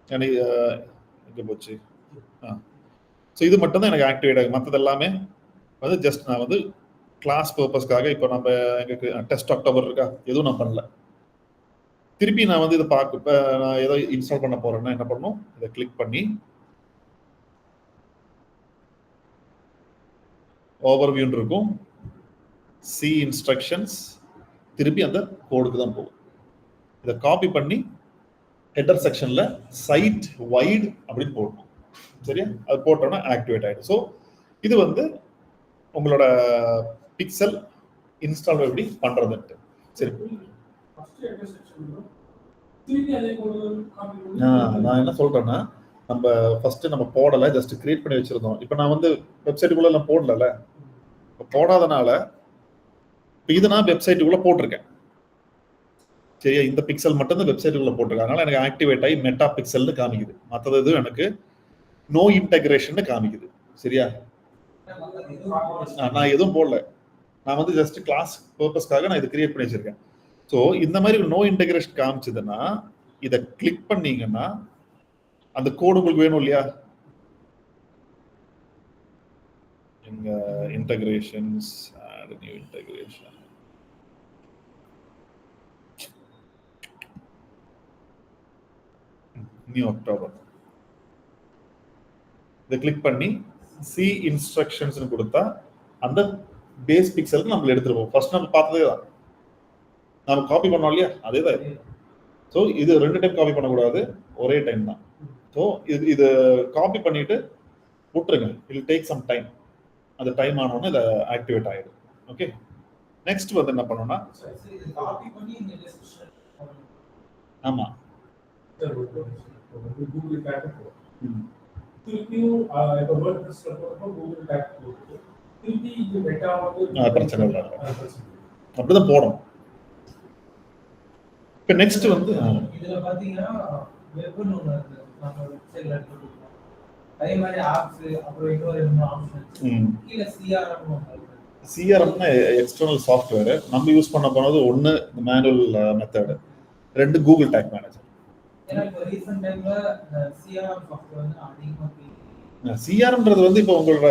A: எங்க போச்சு? ஸோ இது மட்டும் தான் எனக்கு ஆக்டிவேட் ஆகும். மற்றது எல்லாமே வந்து ஜஸ்ட் நான் வந்து கிளாஸ் பர்பஸ்க்காக இப்போ நம்ம எங்களுக்கு டெஸ்ட் அக்டோபர் இருக்கா, எதுவும் நான் பண்ணல. திருப்பி நான் வந்து இதை பார்க்க நான் ஏதோ இன்ஸ்டால் பண்ண போறேன்னா என்ன பண்ணணும், இதை கிளிக் பண்ணி ஓவர்வியூ இருக்கும், சி இன்ஸ்ட்ரக்ஷன்ஸ், திருப்பி அந்த கோடுக்கு தான் போகும். இதை காப்பி பண்ணி ஹெட்டர் செக்ஷன்ல சைட் வைட் அப்படின்னு போடணும். சரியா? அது போட்டோம்னா ஆக்டிவேட் ஆயிடும். ஸோ இது வந்து உங்களோட பிக்சல் இன்ஸ்டால் எப்படி பண்றதுன்ட்டு. சரி, நான் என்ன சொல்றேன்னா, நம்ம ஃபர்ஸ்ட் நம்ம போடல, ஜஸ்ட் கிரியேட் பண்ணி வச்சிருந்தோம். இப்போ நான் வந்து வெப்சைட்டுக்குள்ள எல்லாம் போடல, போடாதனால இது நான் வெப்சைட்டுக்குள்ள போட்டிருக்கேன். சரியா? இந்த பிக்சல் மட்டும் தான் வெப்சைட்டுக்குள்ள போட்டிருக்கேன். அதனால எனக்கு ஆக்டிவேட் ஆகி மெட்டா பிக்சல்னு காமிக்குது. மற்றது எதுவும் எனக்கு நோ இன்டகிரேஷன் காமிக்குது. சரியா? நான் எதுவும் போடல, நான் வந்து ஜஸ்ட் கிளாஸ் பர்பஸ்க்காக நான் இதை கிரியேட் பண்ணி வச்சிருக்கேன். ஸோ இந்த மாதிரி நோ இன்டகிரேஷன் காமிச்சதுன்னா இதை கிளிக் பண்ணீங்கன்னா அந்த கோடு உங்களுக்கு வேணும் இல்லையா? எங்க integrations, add new integration, new October. இதை கிளிக் பண்ணி சி இன்ஸ்ட்ரக்ஷன்ஸ் கொடுத்தா அந்த பேஸ் பிக்சலுக்கு நம்ம எடுத்துருவோம். ஃபர்ஸ்ட் நம்ம பார்த்ததே தான், நம்ம காப்பி பண்ணோம் இல்லையா, அதே தான். ஸோ இது 2 டைம் காப்பி பண்ணக்கூடாது, ஒரே டைம் தான். ஸோ இது காப்பி பண்ணிட்டு விட்டுருங்க, இட் டேக் சம் டைம். அந்த டைம் ஆனோன்னு இதை ஆக்டிவேட் ஆகிடும். ஓகே, நெக்ஸ்ட் வந்து என்ன பண்ணணும்னா, ஆமா பிரச்சனை இல்லை, அப்படிதான் போடணும். இப்போ நெக்ஸ்ட் வந்து இதுல பாத்தீங்கன்னா வெப்னு ஒன்னு இருக்கு, நம்ம வெப்சைட்ல எடுத்துட்டு அதே மாதிரி ஆப்ஸ், அப்புறம் இன்னொரு ஆப்ஷன் கீழ சிஆர்எம் இருக்கு. சிஆர்எம்னா எக்ஸ்டர்னல் சாஃப்ட்வேர். நம்ம யூஸ் பண்ண போனது ஒன்னு manual method, 2 Google tag manager. ஏன்னா இப்போ ரீசன்ட் டைம்ல சிஆர்எம் சாஃப்ட்வேர் வந்து அதிகமா சிஆர்எம்ன்றது வந்து இப்போ உங்களோட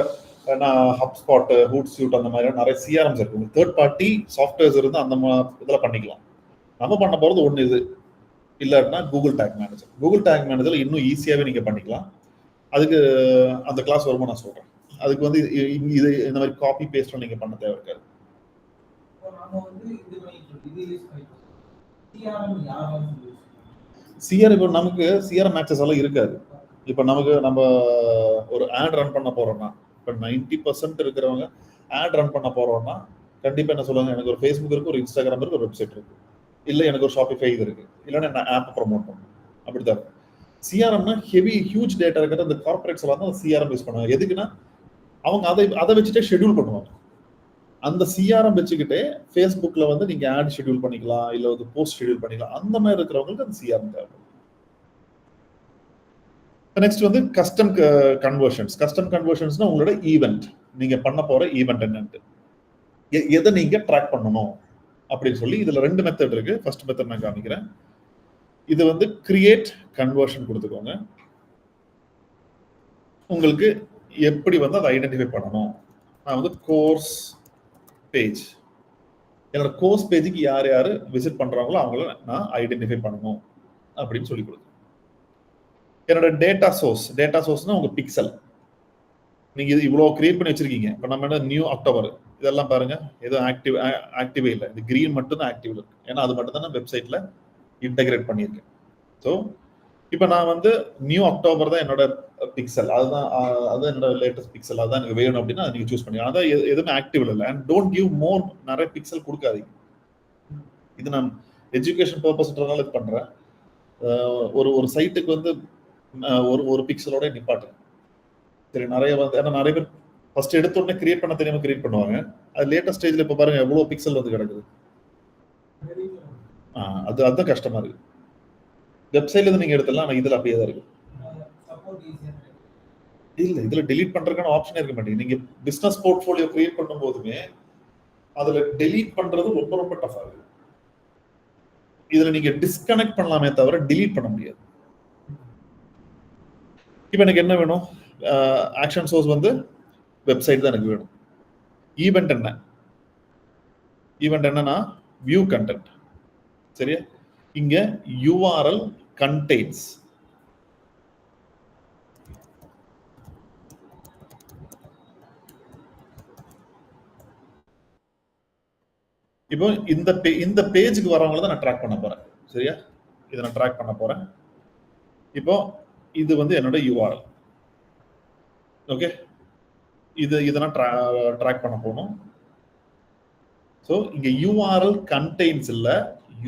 A: நான் ஹப்ஸ்பாட், ஹூட்ஸ்யூட் அந்த மாதிரி நிறைய சிஆர்எம்ஸ் இருக்கு. தேர்ட் பார்ட்டி சாஃப்ட்வேர்ஸ் இருந்து அந்த இதெல்லாம் பண்ணிக்கலாம். நம்ம பண்ண போகிறது ஒன்று இது, இல்லைன்னா Google tag manager. Google tag manager இன்னும் ஈஸியாகவே நீங்கள் பண்ணிக்கலாம். அதுக்கு அந்த கிளாஸ் வரும்போது நான் சொல்கிறேன். அதுக்கு வந்து இது இந்த மாதிரி காப்பி பேஸ்ட் நீங்கள் பண்ண தேவை இருக்காது. சிஆர் இப்போ நமக்கு சிஆர்எம் ஆக்சஸ் எல்லாம் இருக்காது. இப்போ நம்ம ஒரு ஆட் ரன் பண்ண போறோம்னா, இப்போ 90% இருக்கிறவங்க ஆட் ரன் பண்ண போறோம்னா கண்டிப்பாக என்ன சொல்லுவாங்க, எனக்கு ஒரு ஃபேஸ்புக் இருக்கு, ஒரு இன்ஸ்டாகிராம் இருக்கு, ஒரு வெப்சைட் இருக்கு, இல்லை எனக்கு ஒரு ஷாப்பிஃபை இது இருக்கு, இல்லைன்னா நான் ஆப் ப்ரமோட் பண்ணணும், அப்படிதான். சிஆர்எம்னா ஹெவி ஹியூஜ் டேட்டா இருக்கிற அந்த கார்பரேட்ஸ் எல்லாம் தான் சிஆர்எம் யூஸ் பண்ணுவாங்க. எதுக்குன்னா அவங்க அதை வச்சுட்டே ஷெட்யூல் பண்ணுவாங்க. அந்த சிஆர்எம் வச்சுக்கிட்டே ஃபேஸ்புக்ல வந்து நீங்க ஆட் ஷெட்யூல் பண்ணிக்கலாம், இல்லை வந்து போஸ்ட் ஷெட்யூல் பண்ணிக்கலாம். அந்த மாதிரி இருக்கிறவங்களுக்கு அந்த சிஆர்எம் தேவைப்படும். நெக்ஸ்ட் வந்து கஸ்டம் கன்வர்ஷன்ஸ். கஸ்டம் கன்வர்ஷன்ஸ்னா உங்களோட ஈவெண்ட், நீங்க பண்ண போற ஈவெண்ட் என்னன்ட்டு, எதை நீங்க ட்ராக் பண்ணணும் அப்படின்னு சொல்லி இதுல 2 மெத்தட் இருக்கு. ஃபர்ஸ்ட் மெத்தட் நான் காமிக்கிறேன். இது வந்து கிரியேட் கன்வர்ஷன் கொடுத்துக்கோங்க. உங்களுக்கு எப்படி வந்து அதை ஐடென்டிஃபை பண்ணணும், நான் வந்து கோர்ஸ் பேஜ், என்னோட கோர்ஸ் பேஜுக்கு யார் யார் விசிட் பண்றாங்களோ அவங்கள நான் ஐடென்டிஃபை பண்ணணும் அப்படின்னு சொல்லி கொடுங்க. என்னோட டேட்டா சோர்ஸ்னா உங்க பிக்சல். நீங்க இது இவ்வளோ கிரியேட் பண்ணி வச்சிருக்கீங்க. இப்போ நம்ம என்ன நியூ அக்டோபர் இதெல்லாம் பாருங்க, எதுவும் ஆக்டிவே இல்லை. இது கிரீன் மட்டும் தான் ஆக்டிவ் இருக்கு, ஏன்னா அது மட்டும் தான் நான் வெப்சைட்ல இன்டகிரேட் பண்ணியிருக்கேன். ஸோ இப்போ நான் வந்து நியூ அக்டோபர் தான் என்னோட பிக்சல், அதுதான் என்னோட லேட்டஸ்ட் பிக்சல், அதுதான் எனக்கு வேணும் அப்படின்னா அதை நீங்கள் சூஸ் பண்ணிக்கலாம். அதான் எதுவுமே ஆக்டிவ் இல்லை. அண்ட் டோன்ட் கிவ் மோர், நிறைய பிக்சல் கொடுக்காதீங்க. இது நான் எஜுகேஷன் பர்பஸ்ன்றதுனால இது பண்ணுறேன். ஒரு சைட்டுக்கு வந்து ஒரு பிக்சலோட நிப்பாட்டு. சரி, நிறைய வந்து ஏன்னா நிறைய பேர் ஃபர்ஸ்ட் எடுத்த உடனே கிரியேட் பண்ண தெரியாம கிரியேட் பண்ணுவாங்க. அது லேட்டஸ்ட் ஸ்டேஜ்ல இப்போ பாருங்க எவ்வளவு பிக்சல் வந்து கிடக்குது. அதுதான் கஷ்டமா இருக்கு. வெப்சைட்ல இருந்து நீங்க எடுத்துலாம், ஆனா இதுல அப்படியே தான் இருக்கு. இல்ல இதுல டெலீட் பண்றதுக்கான ஆப்ஷனே இருக்க மாட்டேங்குது. நீங்க பிசினஸ் போர்ட்ஃபோலியோ கிரியேட் பண்ணும் போதுமே அதுல டெலீட் பண்றது ரொம்ப ரொம்ப டஃபா இருக்கு. இதுல நீங்க டிஸ்கனெக்ட் பண்ணலாமே தவிர டெலீட் பண்ண முடியாது. இப்போ எனக்கு என்ன வேணும், ஆக்ஷன் சோர்ஸ் வந்து வெப்சைட் தான் எனக்கு வேணும். ஈவெண்ட் என்னன்னா வியூ கண்டென்ட். சரியா? இங்க URL contains. இப்போ இந்த பேஜுக்கு வரவங்கள தான் நான் ட்ராக் பண்ண போறேன். சரியா? இதை நான் ட்ராக் பண்ண போறேன். இப்போ இது வந்து என்னோட URL. ஓகே, இதை நான் ட்ராக் பண்ண போகணும். ஸோ இங்க URL கண்டெய்ன்ஸ் இல்ல,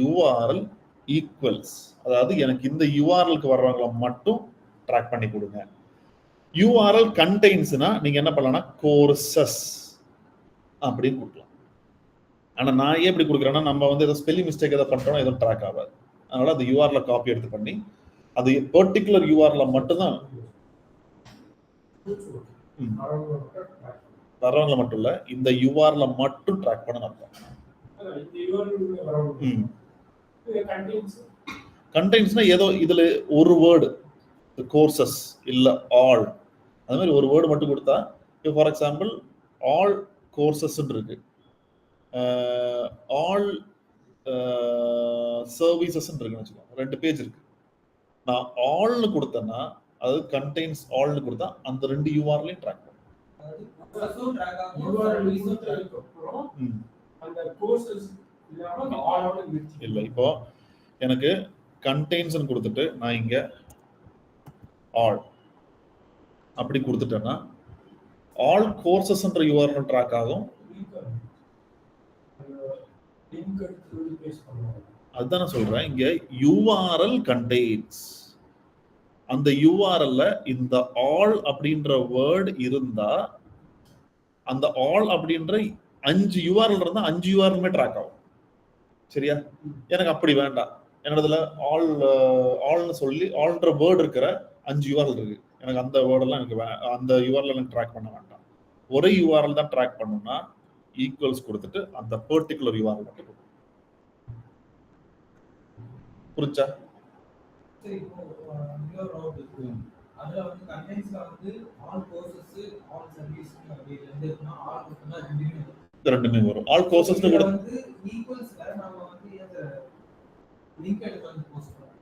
A: URL ஈக்குவல்ஸ். அதாவது எனக்கு இந்த URLக்கு வர்றவங்கள மட்டும் ட்ராக் பண்ணி கொடுங்க. URL கண்டெய்ன்ஸ்னா நீங்க என்ன பண்ணலாம்னா கோர்சஸ் அப்படின்னு கொடுக்கலாம். ஆனா நான் ஏன் இப்படி கொடுக்குறேன்னா, நம்ம வந்து ஏதோ ஸ்பெல்லிங் மிஸ்டேக் ஏதாவது பண்ணிட்டோம்னா எதுவும் ட்ராக் ஆகாது. அதனால அந்த URL காப்பி எடுத்து பண்ணி அது பர்டிகுலர் URL மட்டும்தான் வரவங்கள மட்டும் இல்ல, இந்த URL மட்டும் ட்ராக் பண்ண அர்த்தம். கண்டெய்ன்ஸ்னா ஏதோ இதுல ஒரு வேர்டு கோர்சஸ் இல்ல ஆல், அது மாதிரி ஒரு வேர்டு மட்டும் கொடுத்தா, இப்போ ஃபார் எக்ஸாம்பிள் ஆல் கோர்சஸ் இருக்கு, ஆல் சர்வீசஸ் இருக்குன்னு வச்சுக்கோங்க, 2 பேஜ் இருக்கு. நான் ஆல்னு கொடுத்தேன்னா, அதாவது கண்டெய்ன்ஸ் ஆல்னு கொடுத்தா அந்த 2 URLையும் ட்ராக் பண்ணும். இல்ல, இப்போ எனக்கு கண்டெய்ன்ஸ் கொடுத்துட்டு நான் இங்க ஆல் அப்படி கொடுத்துட்டேன்னா ஆல் கோர்சஸ்ன்ற URL ட்ராக் ஆகும். அதுதான் நான் சொல்றேன், இங்க URL கண்டெய்ன்ஸ். அந்த URLல இந்த ஆல் அப்படின்ற வேர்ட் இருந்தா, அந்த ஆல் அப்படின்ற 5 URL இருந்தா 5 URLமே ட்ராக் ஆகும். சரியா? எனக்கு அப்படி வேண்டாம். என்னதுல ஆல்னு சொல்லி ஆல்ன்ற வேர்ட் இருக்கிற 5 URL இருக்கு. எனக்கு அந்த வேர்டெல்லாம் எனக்கு அந்த URL எனக்கு ட்ராக் பண்ண வேண்டாம். ஒரே URL தான் ட்ராக் பண்ணணும்னா ஈக்குவல்ஸ் கொடுத்துட்டு அந்த பர்டிகுலர் URL மட்டும் கொடுக்கணும். புரிஞ்சா? அதுல வந்து கண்டெய்ன்ஸ்ல வந்து ஆல் கோர்சஸ் ஆல் சர்வீஸ் அப்படி ரெண்டுமே வரும். ஆல் கோர்சஸ் வந்து ஈக்குவல்ஸ்ல நாம வந்து இந்த லிங்க் எடுத்து வந்து போஸ்ட் பண்ணோம்.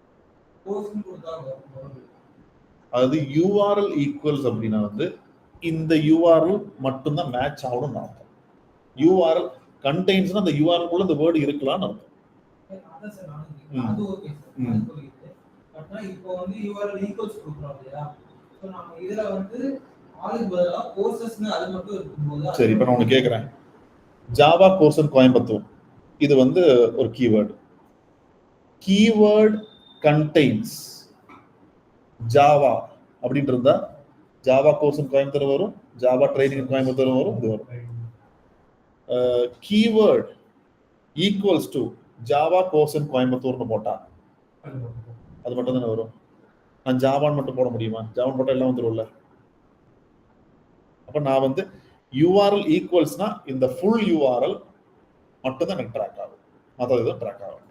A: போஸ்ட்னு கொடுத்தா வரும். அது URL ஈக்குவல்ஸ் அப்படினா வந்து இந்த URL மட்டும் தான் மேட்ச் ஆகணும்னு அர்த்தம். URL கண்டெய்ன்ஸ்னா அந்த URL குள்ள அந்த வேர்ட் இருக்கலாம்னு அர்த்தம். அத சார் நான் அது ஓகே சார். பட்னா இப்போ வந்து URL ஈக்குவல்ஸ் கொடுக்கிறோம் இல்லையா? சோ நாம இதல வந்து ஆளுக்கு பதிலா கோர்சஸ்னு அது மட்டும் இருக்கும்போது சரி, இப்போ நான் உங்களுக்கு கேக்குறேன். ஜாவா கோர்ஸ் இன் கோயம்புத்தூர், இது வந்து ஒரு கீவேர்ட். கீவேர்ட் கண்டெய்ன்ஸ் ஜாவா அப்படினு இருந்தா ஜாவா கோர்ஸ் இன் கோயம்புத்தூர் வரும், ஜாவா ட்ரைனிங் இன் கோயம்புத்தூர் வரும், இது வரும். Keyword equals to Java course in கோயம்புத்தூர்னு போட்டா அது மட்டும் தானே வரும். நான் ஜாவான் மட்டும் போட முடியுமா? ஜாவான் போட்டா எல்லாம் வந்துரும்ல. அப்ப நான் வந்து URL ஈக்குவல்ஸ்னா இந்த ஃபுல் URL மட்டும் தான் எனக்கு ட்ராக் ஆகும், மற்ற எதுவும் ட்ராக் ஆகும்.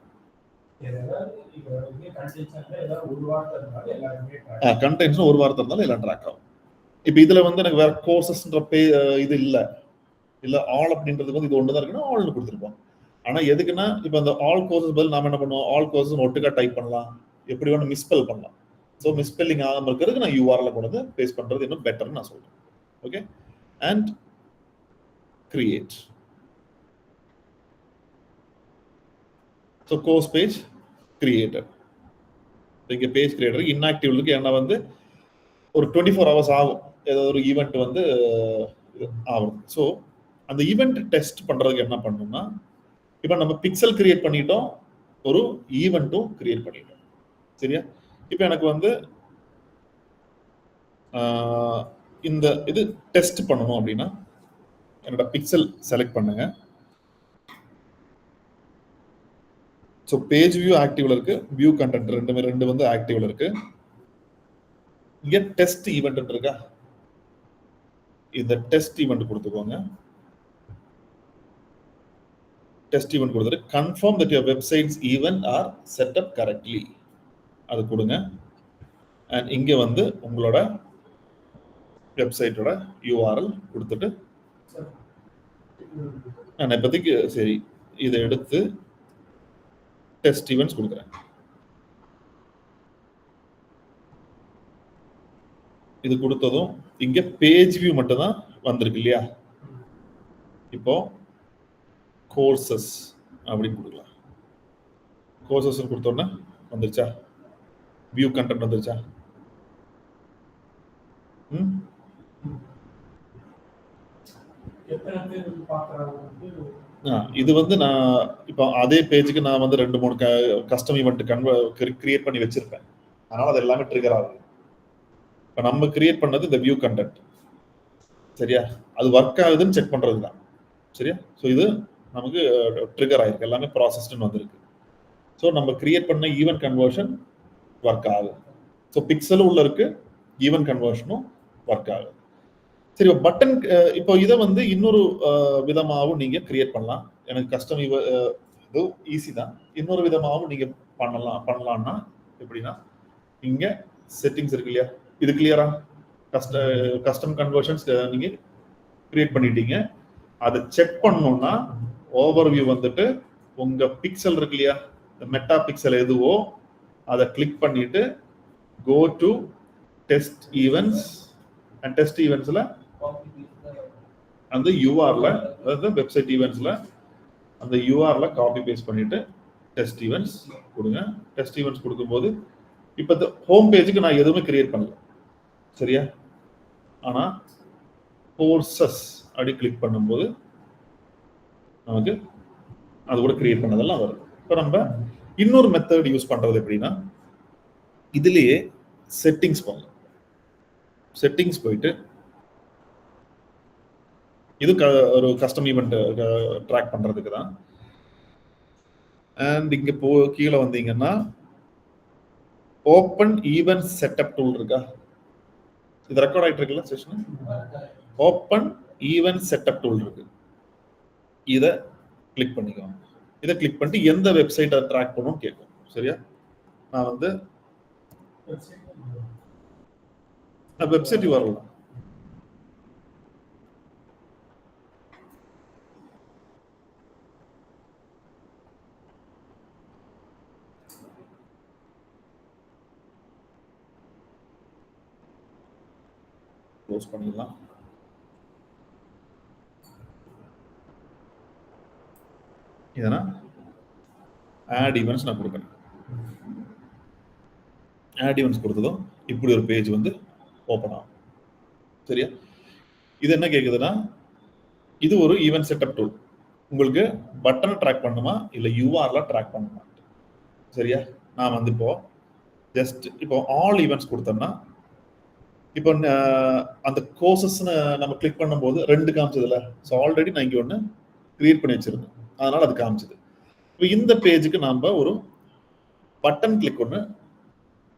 A: கண்டெய்ன்ஸ் ஒரு வார்த்தை இருந்தாலும் எல்லாம் ட்ராக் ஆகும். இப்போ இதுல வந்து எனக்கு வேற கோர்சஸ்ன்ற இது இல்ல ஆல் அப்படின்றதுக்கு வந்து இது ஒன்று தான் இருக்குன்னா ஆல்னு கொடுத்துருப்போம். ஆனா எதுக்குன்னா இப்போ அந்த ஆல் கோர்சஸ் பதில் நாம என்ன பண்ணுவோம், ஆல் கோர்சஸ் ஒட்டுக்கா டைப் பண்ணலாம், எப்படி வேணும் மிஸ்பெல் பண்ணலாம். ஸோ மிஸ்பெல்லிங் ஆகாம இருக்கிறதுக்கு நான் URL கொண்டு வந்து பேஸ்ட் பண்றது இன்னும் பெட்டர்னு நான் சொல்றேன். Okay, and create. So course page created. இங்கே பேஜ் கிரியேட்டர் இன்ஆக்டிவ்லுக்கு என்ன வந்து ஒரு 24 hours ஆகும், ஏதோ ஒரு ஈவெண்ட் வந்து ஆகும். ஸோ அந்த ஈவெண்ட் டெஸ்ட் பண்றதுக்கு என்ன பண்ணணும்னா, இப்போ நம்ம பிக்சல் கிரியேட் பண்ணிட்டோம், ஒரு ஈவெண்ட்டும் கிரியேட் பண்ணிட்டோம். சரியா? இப்போ எனக்கு வந்து இந்த இது டெஸ்ட் பண்ணணும் அப்படின்னா என்னோட பிக்சல் செலக்ட் பண்ணுங்க. ஸோ பேஜ் வியூ ஆக்டிவ்ல இருக்கு, வியூ கண்டென்ட் ரெண்டு வந்து ஆக்டிவ்ல இருக்கு. இங்க டெஸ்ட் ஈவெண்ட் இருக்கா, இந்த டெஸ்ட் ஈவெண்ட் கொடுத்துக்கோங்க. டெஸ்ட் ஈவெண்ட் கொடுத்துட்டு confirm that your websites event are set up correctly அது கொடுங்க. அண்ட் இங்க வந்து உங்களோட வெப்சைட்டோட URL கொடுத்துட்டு நான் இப்போதைக்கு சரி இதை எடுத்து டெஸ்ட் ஈவெண்ட்ஸ் கொடுக்குறேன். இது கொடுத்ததும் இங்க பேஜ் வியூ மட்டும் தான் வந்திருக்கு இல்லையா? இப்போ கோர்சஸ் அப்படின்னு கொடுக்கலாம். கோர்சஸ் கொடுத்தோன்னா வந்துருச்சா? வியூ கண்டென்ட் வந்துருச்சா? இது வந்து நான் இப்போ அதே பேஜுக்கு நான் வந்து 2-3 கஸ்டம் ஈவெண்ட் கிரியேட் பண்ணி வச்சிருப்பேன். அதனால அது எல்லாமே ட்ரிகர் ஆகுது. இப்போ நம்ம கிரியேட் பண்ணது இந்த வியூ கண்டென்ட், சரியா? அது ஒர்க் ஆகுதுன்னு செக் பண்றது தான், சரியா? ஸோ இது நமக்கு ட்ரிகர் ஆயிருக்கு, எல்லாமே ப்ராசஸ்டுன்னு வந்திருக்கு. ஸோ நம்ம கிரியேட் பண்ண ஈவென்ட் கன்வர்ஷன் ஒர்க் ஆகுது. ஸோ பிக்சலும் உள்ள இருக்கு, ஈவென்ட் கன்வர்ஷனும் ஒர்க் ஆகுது. சரி, பட்டன் இப்போ இதை வந்து இன்னொரு விதமாகவும் நீங்க கிரியேட் பண்ணலாம். எனக்கு கஸ்டம் இது ஈஸி தான். இன்னொரு விதமாகவும் நீங்க பண்ணலாம்னா எப்படின்னா, இங்க செட்டிங்ஸ் இருக்கு இல்லையா? இது கிளியரா கஸ்டம் கன்வர்ஷன்ஸ் நீங்க கிரியேட் பண்ணிட்டீங்க. அதை செக் பண்ணணும்னா ஓவர்வியூ வந்துட்டு உங்க பிக்சல் இருக்கு இல்லையா, மெட்டா பிக்சல் எதுவோ அதை கிளிக் பண்ணிட்டு go to test events and test ஈவென்ட்ஸ்ல அந்த யூஆர்ல, அதாவது வெப்சைட் ஈவென்ட்ஸ்ல அந்த யூஆர்ல காப்பி பேஸ்ட் பண்ணிட்டு டெஸ்ட் ஈவென்ட்ஸ் கொடுங்க. டெஸ்ட் ஈவென்ட்ஸ் கொடுக்கும்போது இப்போ ஹோம் பேஜுக்கு நான் எதுவுமே கிரியேட் பண்ணல, சரியா? ஆனா கோர்சஸ் அப்படி கிளிக் பண்ணும்போது நமக்கு அது கூட கிரியேட் பண்ணதெல்லாம் வரும். இப்போ நம்ம இன்னொரு மெத்தட் யூஸ் பண்றது எப்படின்னா, இதுலயே செட்டிங்ஸ் போகலாம். செட்டிங்ஸ் போயிட்டு இது ஒரு கஸ்டம் ஈவெண்ட் ட்ராக் பண்றதுக்கு தான். அண்ட் இங்க கீழே வந்தீங்கன்னா ஓப்பன் ஈவென்ட் செட்டப் டூல் இருக்கா? இது ரெக்கார்ட் ஆயிட்டு இருக்குல்ல session? Open event setup tool இருக்கு, இதை கிளிக் பண்ணிக்கோங்க. இதை கிளிக் பண்ணிட்டு எந்த வெப்சைட்டை ட்ராக் பண்ணணும் கேட்கும், சரியா? நான் வந்து வெப்சைட் வரலாம். க்ளோஸ் பண்ணிடலாம். இதனா ஆட் ஈவென்ட்ஸ் நான் கொடுக்குறேன். ஆட் ஈவென்ட்ஸ் கொடுத்ததும் இப்படி ஒரு பேஜ் வந்து ஓப்பன் ஆகும், சரியா? இது என்ன கேட்குதுன்னா, இது ஒரு ஈவென்ட் செட்டப் டூல். உங்களுக்கு பட்டனை ட்ராக் பண்ணுமா இல்லை யூஆர்ல ட்ராக் பண்ணுமா, சரியா? நான் வந்து இப்போ ஜஸ்ட் இப்போ ஆல் ஈவென்ட்ஸ் கொடுத்தோம்னா, இப்போ அந்த கோர்சஸ்ன்னு நம்ம கிளிக் பண்ணும்போது 2 காமிச்சதுல, ஸோ ஆல்ரெடி நான் இங்கே ஒன்று கிரியேட் பண்ணி வச்சிருந்தேன், அதனால அது காமிச்சது. இப்போ இந்த பேஜுக்கு நாம ஒரு பட்டன் கிளிக் ஒன்று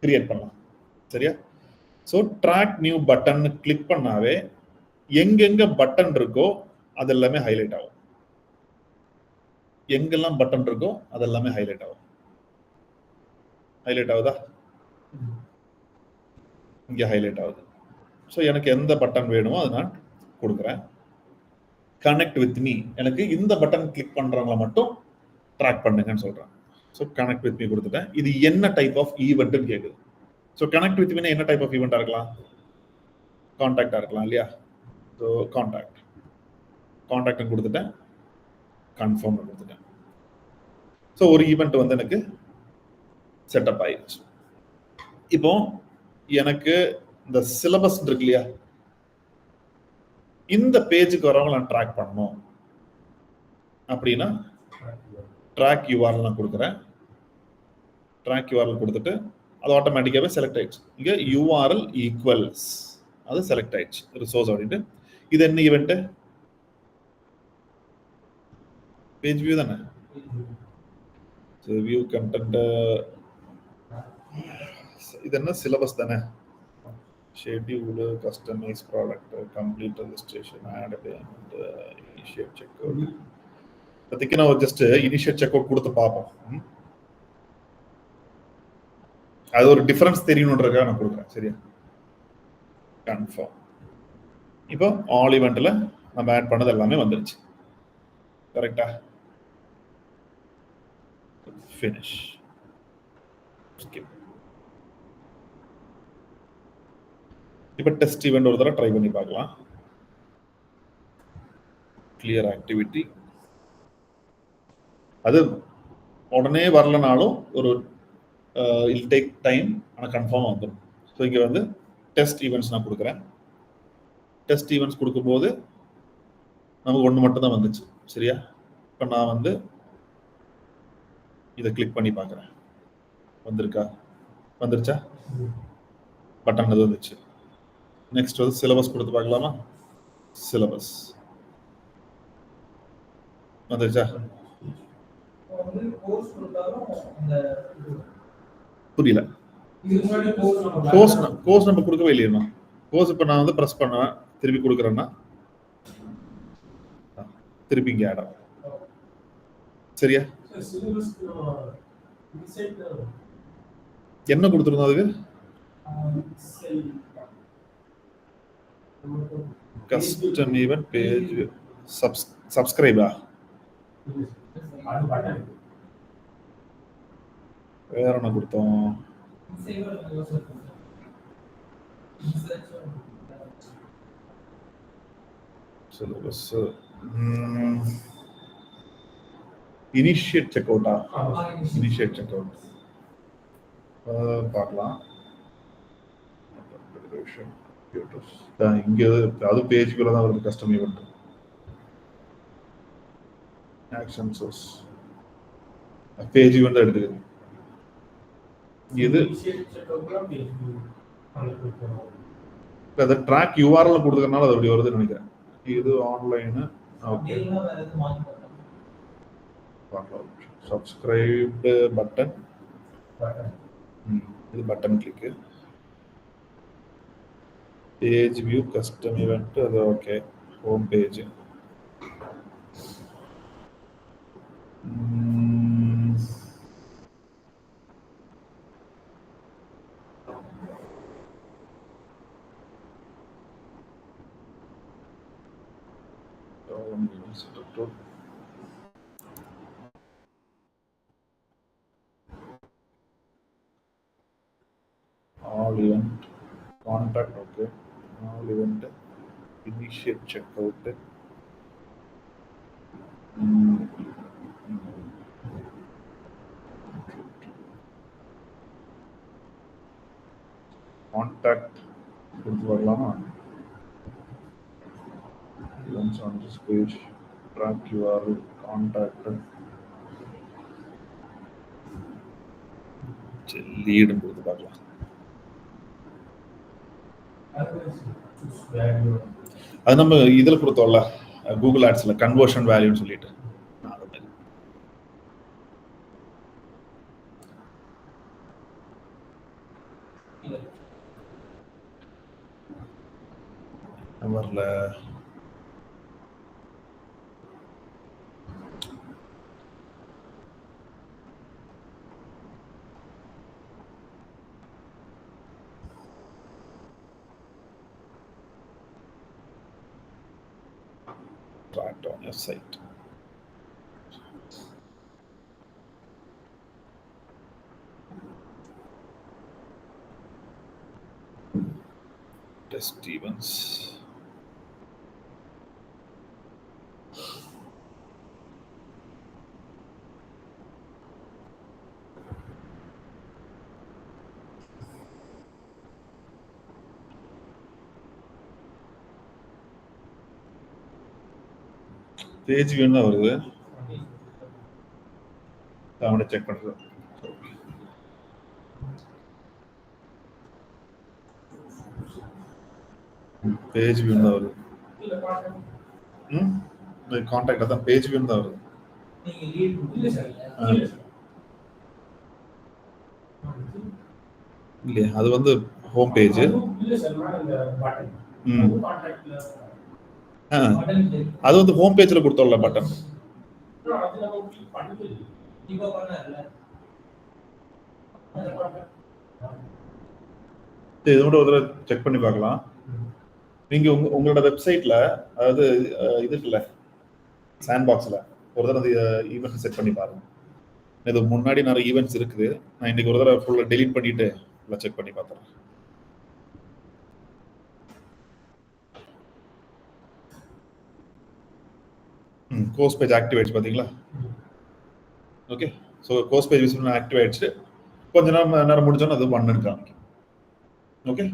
A: கிரியேட் பண்ணலாம், சரியா? So track new button click பண்ணாவே எங்கெங்க பட்டன் இருக்கோ அது எல்லாமே ஹைலைட் ஆகும். எங்கெல்லாம் பட்டன் இருக்கோ அது எல்லாமே ஹைலைட் ஆகும். ஹைலைட் ஆகுதா? இங்க ஹைலைட் ஆகுது. ஸோ எனக்கு எந்த பட்டன் வேணுமோ அதை நான் கொடுக்குறேன். கனெக்ட் வித் மீ, எனக்கு இந்த பட்டன் கிளிக் பண்றவங்கள மட்டும் ட்ராக் பண்ணுங்கன்னு சொல்றேன். ஸோ கனெக்ட் வித் மீ கொடுத்துட்டேன். இது என்ன டைப் ஆஃப் ஈவெண்ட்னு கேட்குது. ஸோ கனெக்ட் வித் மீனா என்ன டைப் ஆஃப் ஈவெண்ட்டாக இருக்கலாம்? கான்டாக்டாக இருக்கலாம் இல்லையா? ஸோ கான்டாக்ட் கொடுத்துட்டேன், கன்ஃபார்ம் கொடுத்துட்டேன். ஸோ ஒரு ஈவெண்ட் வந்து எனக்கு செட்டப் ஆயிடுச்சு. இப்போ எனக்கு இந்த சிலபஸ் இருக்கு இல்லையா, இந்த பேஜுக்கு வரவங்க நான் ட்ராக் பண்ணணும் அப்படின்னா ட்ராக் யூஆர்எல் நான் கொடுக்குறேன். ட்ராக் யூஆர்எல் கொடுத்துட்டு அது ஆட்டோமேட்டிக்காவே செலக்ட் ஆயிடுச்சு. இங்க யூஆர்எல் ஈக்குவல்ஸ் அது செலக்ட் ஆயிடுச்சு ரிசோர்ஸ் அப்படின்ட்டு. இது என்ன ஈவெண்ட்? பேஜ் வியூ தானே. வியூ கண்டென்ட் இது என்ன சிலபஸ் தானே. Schedule, customise product, complete registration, add payment, initiate check out. இப்போதைக்கு நான் ஜஸ்ட் இனிஷியேட் செக் அவுட் கொடுத்து பார்ப்போம். அது ஒரு டிஃபரன்ஸ் தெரியணுன்றதுக்காக நான் கொடுக்குறேன், சரியா? கன்ஃபார்ம். இப்போ ஆல் ஈவெண்ட்ல நம்ம ஆட் பண்ணது எல்லாமே வந்துருச்சு, கரெக்டா? ஃபினிஷ். இப்போ டெஸ்ட் ஈவெண்ட் ஒரு தடவை ட்ரை பண்ணி பார்க்கலாம். Clear activity. அது உடனே வரலனாலும் ஒரு இல் டேக் டைம், ஆனால் கன்ஃபார்மாக வந்துடும். ஸோ இங்கே வந்து டெஸ்ட் ஈவெண்ட்ஸ் நான் கொடுக்குறேன். டெஸ்ட் ஈவெண்ட்ஸ் கொடுக்கும்போது நமக்கு ஒன்று மட்டும் தான் வந்துச்சு. சரியா? இப்போ நான் வந்து இதை கிளிக் பண்ணி பார்க்குறேன். வந்திருக்கா? வந்துருச்சா? பட்டன் அது வந்துச்சு. நெக்ஸ்ட் வந்து சிலபஸ் கொடுத்து பார்க்கலாமா? சிலபஸ் வந்துருச்சா? புரியல. கோர்ஸ் நம்ம கொடுக்கவே இல்லையா? கோர்ஸ் இப்போ நான் வந்து ப்ரெஸ் பண்ணுவேன், திருப்பி கொடுக்குறேன்னா திருப்பி இங்கே ஆட் ஆகும். சரியா? என்ன கொடுத்துருந்தோம் அதுக்கு? கஸ்டம் ஈவென்ட் பேஜ் சப்ஸ்கிரைபா? வேற என்ன கொடுத்தோம்? சிலபஸ் இனிஷியேட் செக் அவுட்டா? இனிஷியேட் செக் அவுட் பார்க்கலாம். இங்க அது பேஜுக்குள்ள தான் வருது. Custom event action source page event எடுத்துக்குது. இது அந்த ட்ராக் யூஆர்எல் கொடுத்ததுனால அது அப்படி வருதுன்னு நினைக்கிறேன். இது ஆன்லைன். Okay, subscribe button. இது button click. Page view custom event அது okay. Home page. All event contact. Okay, all event initiate checkout. Contact கொடுத்து வரலாமா? Events on this page, track URL, contact. Lead கொடுத்து பார்க்கலாம். அது நம்ம இதுல கொடுத்தோம்ல கூகுள் ஆட்ஸ்ல கன்வர்ஷன் வேல்யூன்னு சொல்லிட்டு. வரல. Tracked on your site. Test events. Page வேணும் வருது. அவனை செக் பண்ணுறேன். பேஜ் வியூ தான் வருது. கான்டாக்ட் அதான் பேஜ் வியூ தான் வருது. இல்லையா? அது வந்து ஹோம் பேஜ். அது வந்து ஹோம் பேஜ்ல கொடுத்தோம்ல பட்டன். இது கூட ஒரு தடவை செக் பண்ணி பார்க்கலாம். நீங்க உங்களோட வெப்சைட்ல, அதாவது இது இருக்குல்ல சாண்ட்பாக்ஸ்ல, ஒரு தடவை ஈவெண்ட் செட் பண்ணி பாருங்க. இது முன்னாடி நிறைய ஈவெண்ட்ஸ் இருக்குது. நான் இன்னைக்கு ஒரு தடவை ஃபுல்லா டெலீட் பண்ணிட்டு ஃபுல்லா செக் பண்ணி பார்த்துறேன். கோர்ஸ் பேஜ் ஆக்டிவ் ஆயிடுச்சு பார்த்தீங்களா? Okay. So course page visit active ஆயிடுச்சு. கொஞ்ச நேரம் முடிஞ்சோன்னு அது 1 காமிக்கும். ஓகே.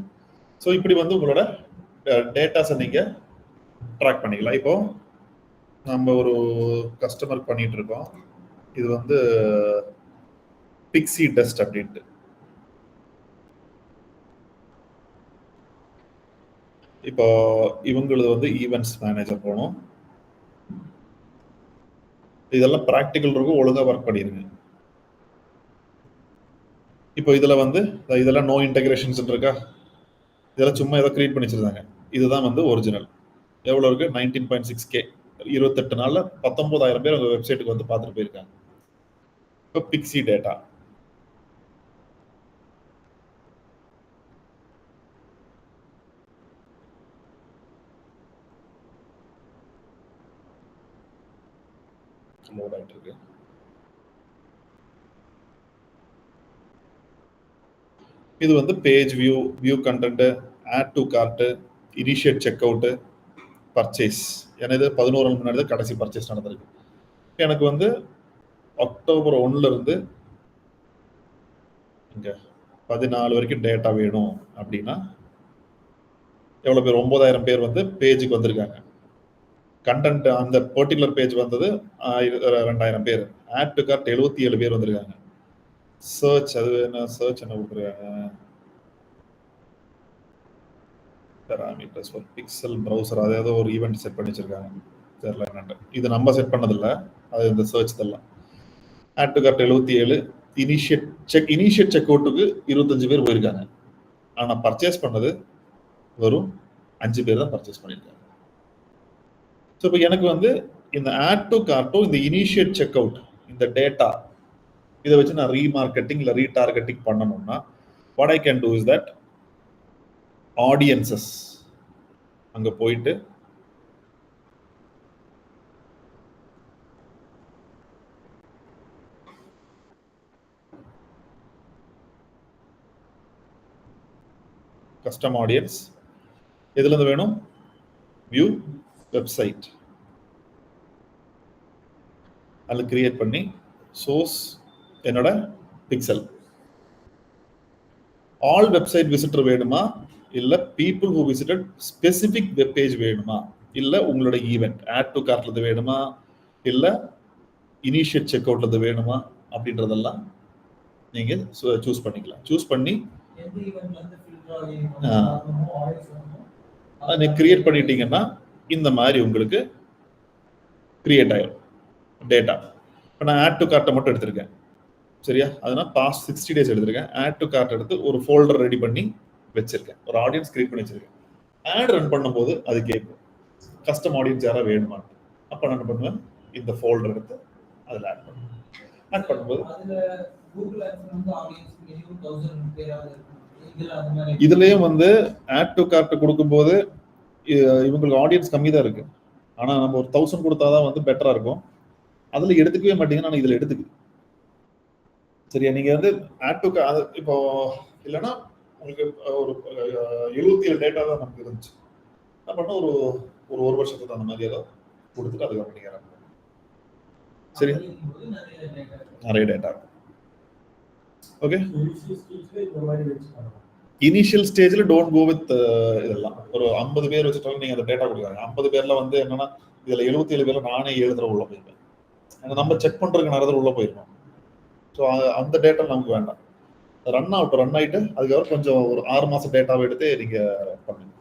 A: ஸோ இப்படி வந்து உங்களோட டேட்டாஸை நீங்கள் ட்ராக் பண்ணிக்கலாம். இப்போ நம்ம ஒரு கஸ்டமர் பண்ணிட்டு இருக்கோம். இது வந்து பிக்ஸி டஸ்ட் அப்படின்ட்டு. இப்போ இவங்களது வந்து ஈவெண்ட்ஸ் மேனேஜர் போகணும். இதெல்லாம் ப்ராக்டிக்கல் இருக்கும், ஒழுங்காக ஒர்க் பண்ணிடுங்க. இப்போ இதில் வந்து இதெல்லாம் நோ இன்டகிரேஷன்ஸ் இருக்கா, இதெல்லாம் சும்மா ஏதோ கிரியேட் பண்ணி வச்சிருந்தாங்க. இதுதான் வந்து ஒரிஜினல். எவ்வளோ இருக்கு? 19.6K. 28 நாளில் 19,000 பேர் உங்கள் வெப்சைட்டுக்கு வந்து பார்த்துட்டு போயிருக்காங்க. இப்போ பிக்ஸி டேட்டா லோட் ஆகிட்டு இருக்கு. இது வந்து page view, view content, add to cart, initiate check out, purchase. ஏன்னா இது 11 நாள் முன்னாடி தான் கடைசி பர்ச்சேஸ் நடந்திருக்கு. எனக்கு வந்து அக்டோபர் 1 இருந்து இங்கே 14 வரைக்கும் டேட்டா வேணும் அப்படின்னா எவ்வளோ பேர்? 9,000 பேர் வந்து பேஜுக்கு வந்திருக்காங்க. கண்டென்ட் அந்த பர்டிகுலர் பேஜ் வந்தது 2,000 பேர். ஆட் டு கார்ட் 77 பேர் வந்திருக்காங்க. சர்ச் அது என்ன சர்ச் என்ன கொடுத்துருக்காங்க? பேராமீட்டர்ஸ் ஃபார் பிக்சல் ப்ரௌசர், அதாவது ஒரு ஈவெண்ட் செட் பண்ணி வச்சிருக்காங்க. தெரியல என்னட்டு. இது நம்ம செட் பண்ணதில்லை, அது இந்த சர்ச் தெரியலாம். Add to cart 77. Initiate check அவுட்டுக்கு 25 பேர் போயிருக்காங்க. ஆனால் பர்ச்சேஸ் பண்ணது வெறும் 5 பேர் தான் பர்ச்சேஸ் பண்ணியிருக்காங்க. ஸோ இப்போ எனக்கு வந்து இந்த ஆட் டு கார்ட்டோ இந்த இனிஷியேட் செக் அவுட் இந்த டேட்டா இதை வச்சு நான் ரீமார்க்கெட்டிங் இல்லை ரீடார்கெட்டிங் பண்ணணும்னா what I can do is that audiences அங்கே போயிட்டு கஸ்டம் ஆடியன்ஸ் எதுலேருந்து வேணும்? வியூ வெப்சைட் அதில் கிரியேட் பண்ணி சோர்ஸ் என்னோட பிக்சல். ஆல் வெப்சைட் விசிட்டர் வேணுமா, இல்லை people who visited specific web page வேணுமா, இல்லை உங்களோட ஈவெண்ட் ஆட் டு கார்ட்ல வேணுமா, இல்லை இனிஷியேட் செக் அவுட்ல வேணுமா அப்படின்றதெல்லாம் நீங்க சூஸ் பண்ணிக்கலாம். சூஸ் பண்ணி அதை கிரியேட் பண்ணிட்டீங்கன்னா இந்த மாதிரி உங்களுக்கு கிரியேட் ஆயிடும் டேட்டா. இப்போ நான் ஆட் டு கார்ட்டை மட்டும் எடுத்திருக்கேன், சரியா? அதனால் பாஸ்ட் 60 days எடுத்திருக்கேன். ஆட் டு கார்ட் எடுத்து ஒரு ஃபோல்டர் ரெடி பண்ணி வச்சிருக்கேன், ஒரு ஆடியன்ஸ் கிரியேட் பண்ணி வச்சிருக்கேன். ஆட் ரன் பண்ணும்போது அது கேட்கும் கஸ்டம் ஆடியன்ஸ் யாராவது வேணுமா. அப்போ நான் என்ன பண்ணுவேன்? இந்த ஃபோல்டர் எடுத்து அதில் ஆட் பண்ணுவேன். ஆட் பண்ணும்போது இதுலயும் வந்து ஆட் டு கார்ட் கொடுக்கும்போது இவங்களுக்கு ஆடியன்ஸ் கம்மி தான் இருக்கு. ஆனா நம்ம ஒரு 1000 கொடுத்தாதான் வந்து பெட்டரா இருக்கும். அதுல எடுத்துக்கவே மாட்டீங்கன்னா நான் இதுல எடுத்துக்கு. சரியா? நீங்க வந்து ஆட் டு இப்போ இல்லைன்னா உங்களுக்கு ஒரு 77 டேட்டா தான் நமக்கு இருந்துச்சு. என்ன பண்ண ஒரு வருஷத்துக்கு அந்த மாதிரி ஏதாவது கொடுத்துட்டு அதுக்கப்புறம் நீங்க சரி நிறைய டேட்டா. ஓகே, இனிஷியல் ஸ்டேஜ்ல டோன்ட் கோ வித் இதெல்லாம். ஒரு 50 பேர் வச்சுட்டாலும் நீங்க அந்த டேட்டா கொடுக்குறாங்க. 50 பேர்ல வந்து என்னன்னா இதுல 77 பேர்ல நானே 7 தடவை உள்ள போயிருக்கேன். நம்ம செக் பண்றதுக்கு நிறைய தடவை உள்ள போயிருக்கோம். ஸோ அந்த டேட்டா நமக்கு வேண்டாம். ரன் ஆயிட்டு அதுக்கப்புறம் கொஞ்சம் ஒரு 6 மாசம் டேட்டாவை எடுத்து நீங்க பண்ணுங்க.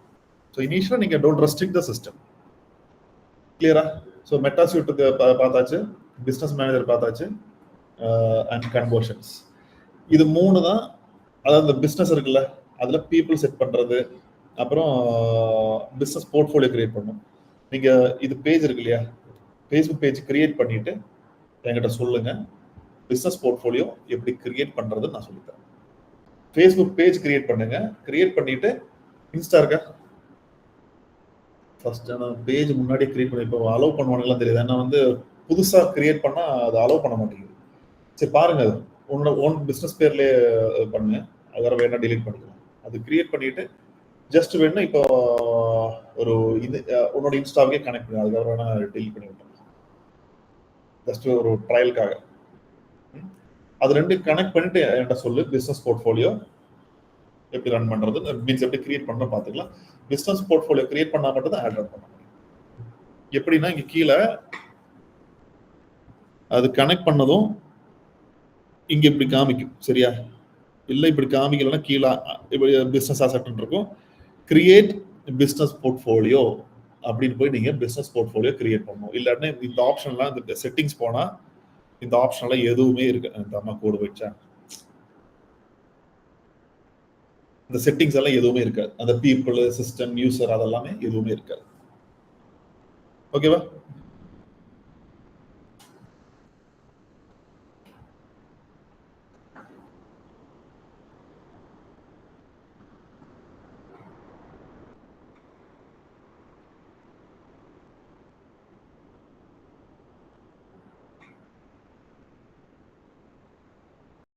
A: ஸோ இனிஷியலா நீங்க டோன்ட் ரெஸ்ட்ரிக்ட் த சிஸ்டம். கிளியரா? ஸோ மெட்டா சூட் பார்த்தாச்சு, பிஸ்னஸ் மேனேஜர் பார்த்தாச்சு, அண்ட் கன்வர்ஷன்ஸ். இது 3 தான். அதாவது இந்த பிஸ்னஸ் இருக்குல்ல, அதுல பீப்புள் செட் பண்றது, அப்புறம் பிஸ்னஸ் போர்ட்ஃபோலியோ கிரியேட் பண்ணும். நீங்க இது பேஜ் இருக்கு இல்லையா, ஃபேஸ்புக் பேஜ் கிரியேட் பண்ணிட்டு என்கிட்ட சொல்லுங்க, பிஸ்னஸ் போர்ட்ஃபோலியோ எப்படி கிரியேட் பண்றதுன்னு நான் சொல்லித்தரேன். ஃபேஸ்புக் பேஜ் கிரியேட் பண்ணுங்க. கிரியேட் பண்ணிட்டு இன்ஸ்டா இருக்கா ஃபர்ஸ்ட் பேஜ் முன்னாடியே கிரியேட் பண்ணி இப்போ அலோவ் பண்ணுவானுங்களாம் தெரியாது. ஏன்னா வந்து புதுசா கிரியேட் பண்ணா அது அலோவ் பண்ண மாட்டேங்குது. சரி பாருங்க, அது உன்னோட ஓன் பிஸ்னஸ் பேர்லேயே பண்ணு, அது வேற வேணா டிலீட் பண்ணிக்கலாம். அது கிரியேட் பண்ணிட்டு ஜஸ்ட் வேணும் இப்போ ஒரு இது உன்னோட இன்ஸ்டாவே கனெக்ட் பண்ணி அதுக்கப்புறம் வேணா டிலீட் பண்ணி விட்டுருங்க. ஜஸ்ட் ஒரு ட்ரையலுக்காக. அது ரெண்டு கனெக்ட் பண்ணிட்டு என்கிட்ட சொல்லு, பிசினஸ் போர்ட்ஃபோலியோ எப்படி ரன் பண்றது, மீன்ஸ் எப்படி கிரியேட் பண்றோம் பார்த்துக்கலாம். பிசினஸ் போர்ட்ஃபோலியோ கிரியேட் பண்ணா மட்டும் தான் ஆட் ரன் பண்ண முடியும். எப்படின்னா இங்க கீழே அது கனெக்ட் பண்ணதும் இங்க இப்படி காமிக்கும், சரியா? இல்லை இப்படி காமிக்கலன்னா கீழே இப்படி பிசினஸ் அசெட் இருக்கும், கிரியேட் பிசினஸ் போர்ட்ஃபோலியோ அப்படின்னு போய் நீங்க பிசினஸ் போர்ட்ஃபோலியோ கிரியேட் பண்ணணும். இல்லாட்டினா இந்த ஆப்ஷன்லாம், இந்த செட்டிங்ஸ் போனா இந்த ஆப்ஷன்லாம் எதுவுமே இருக்கு. இந்த அம்மா கோடு வச்சா இந்த செட்டிங்ஸ் எல்லாம் எதுவுமே இருக்காது. அந்த பீப்புள், சிஸ்டம், யூசர் அதெல்லாமே எதுவுமே இருக்காது. ஓகேவா?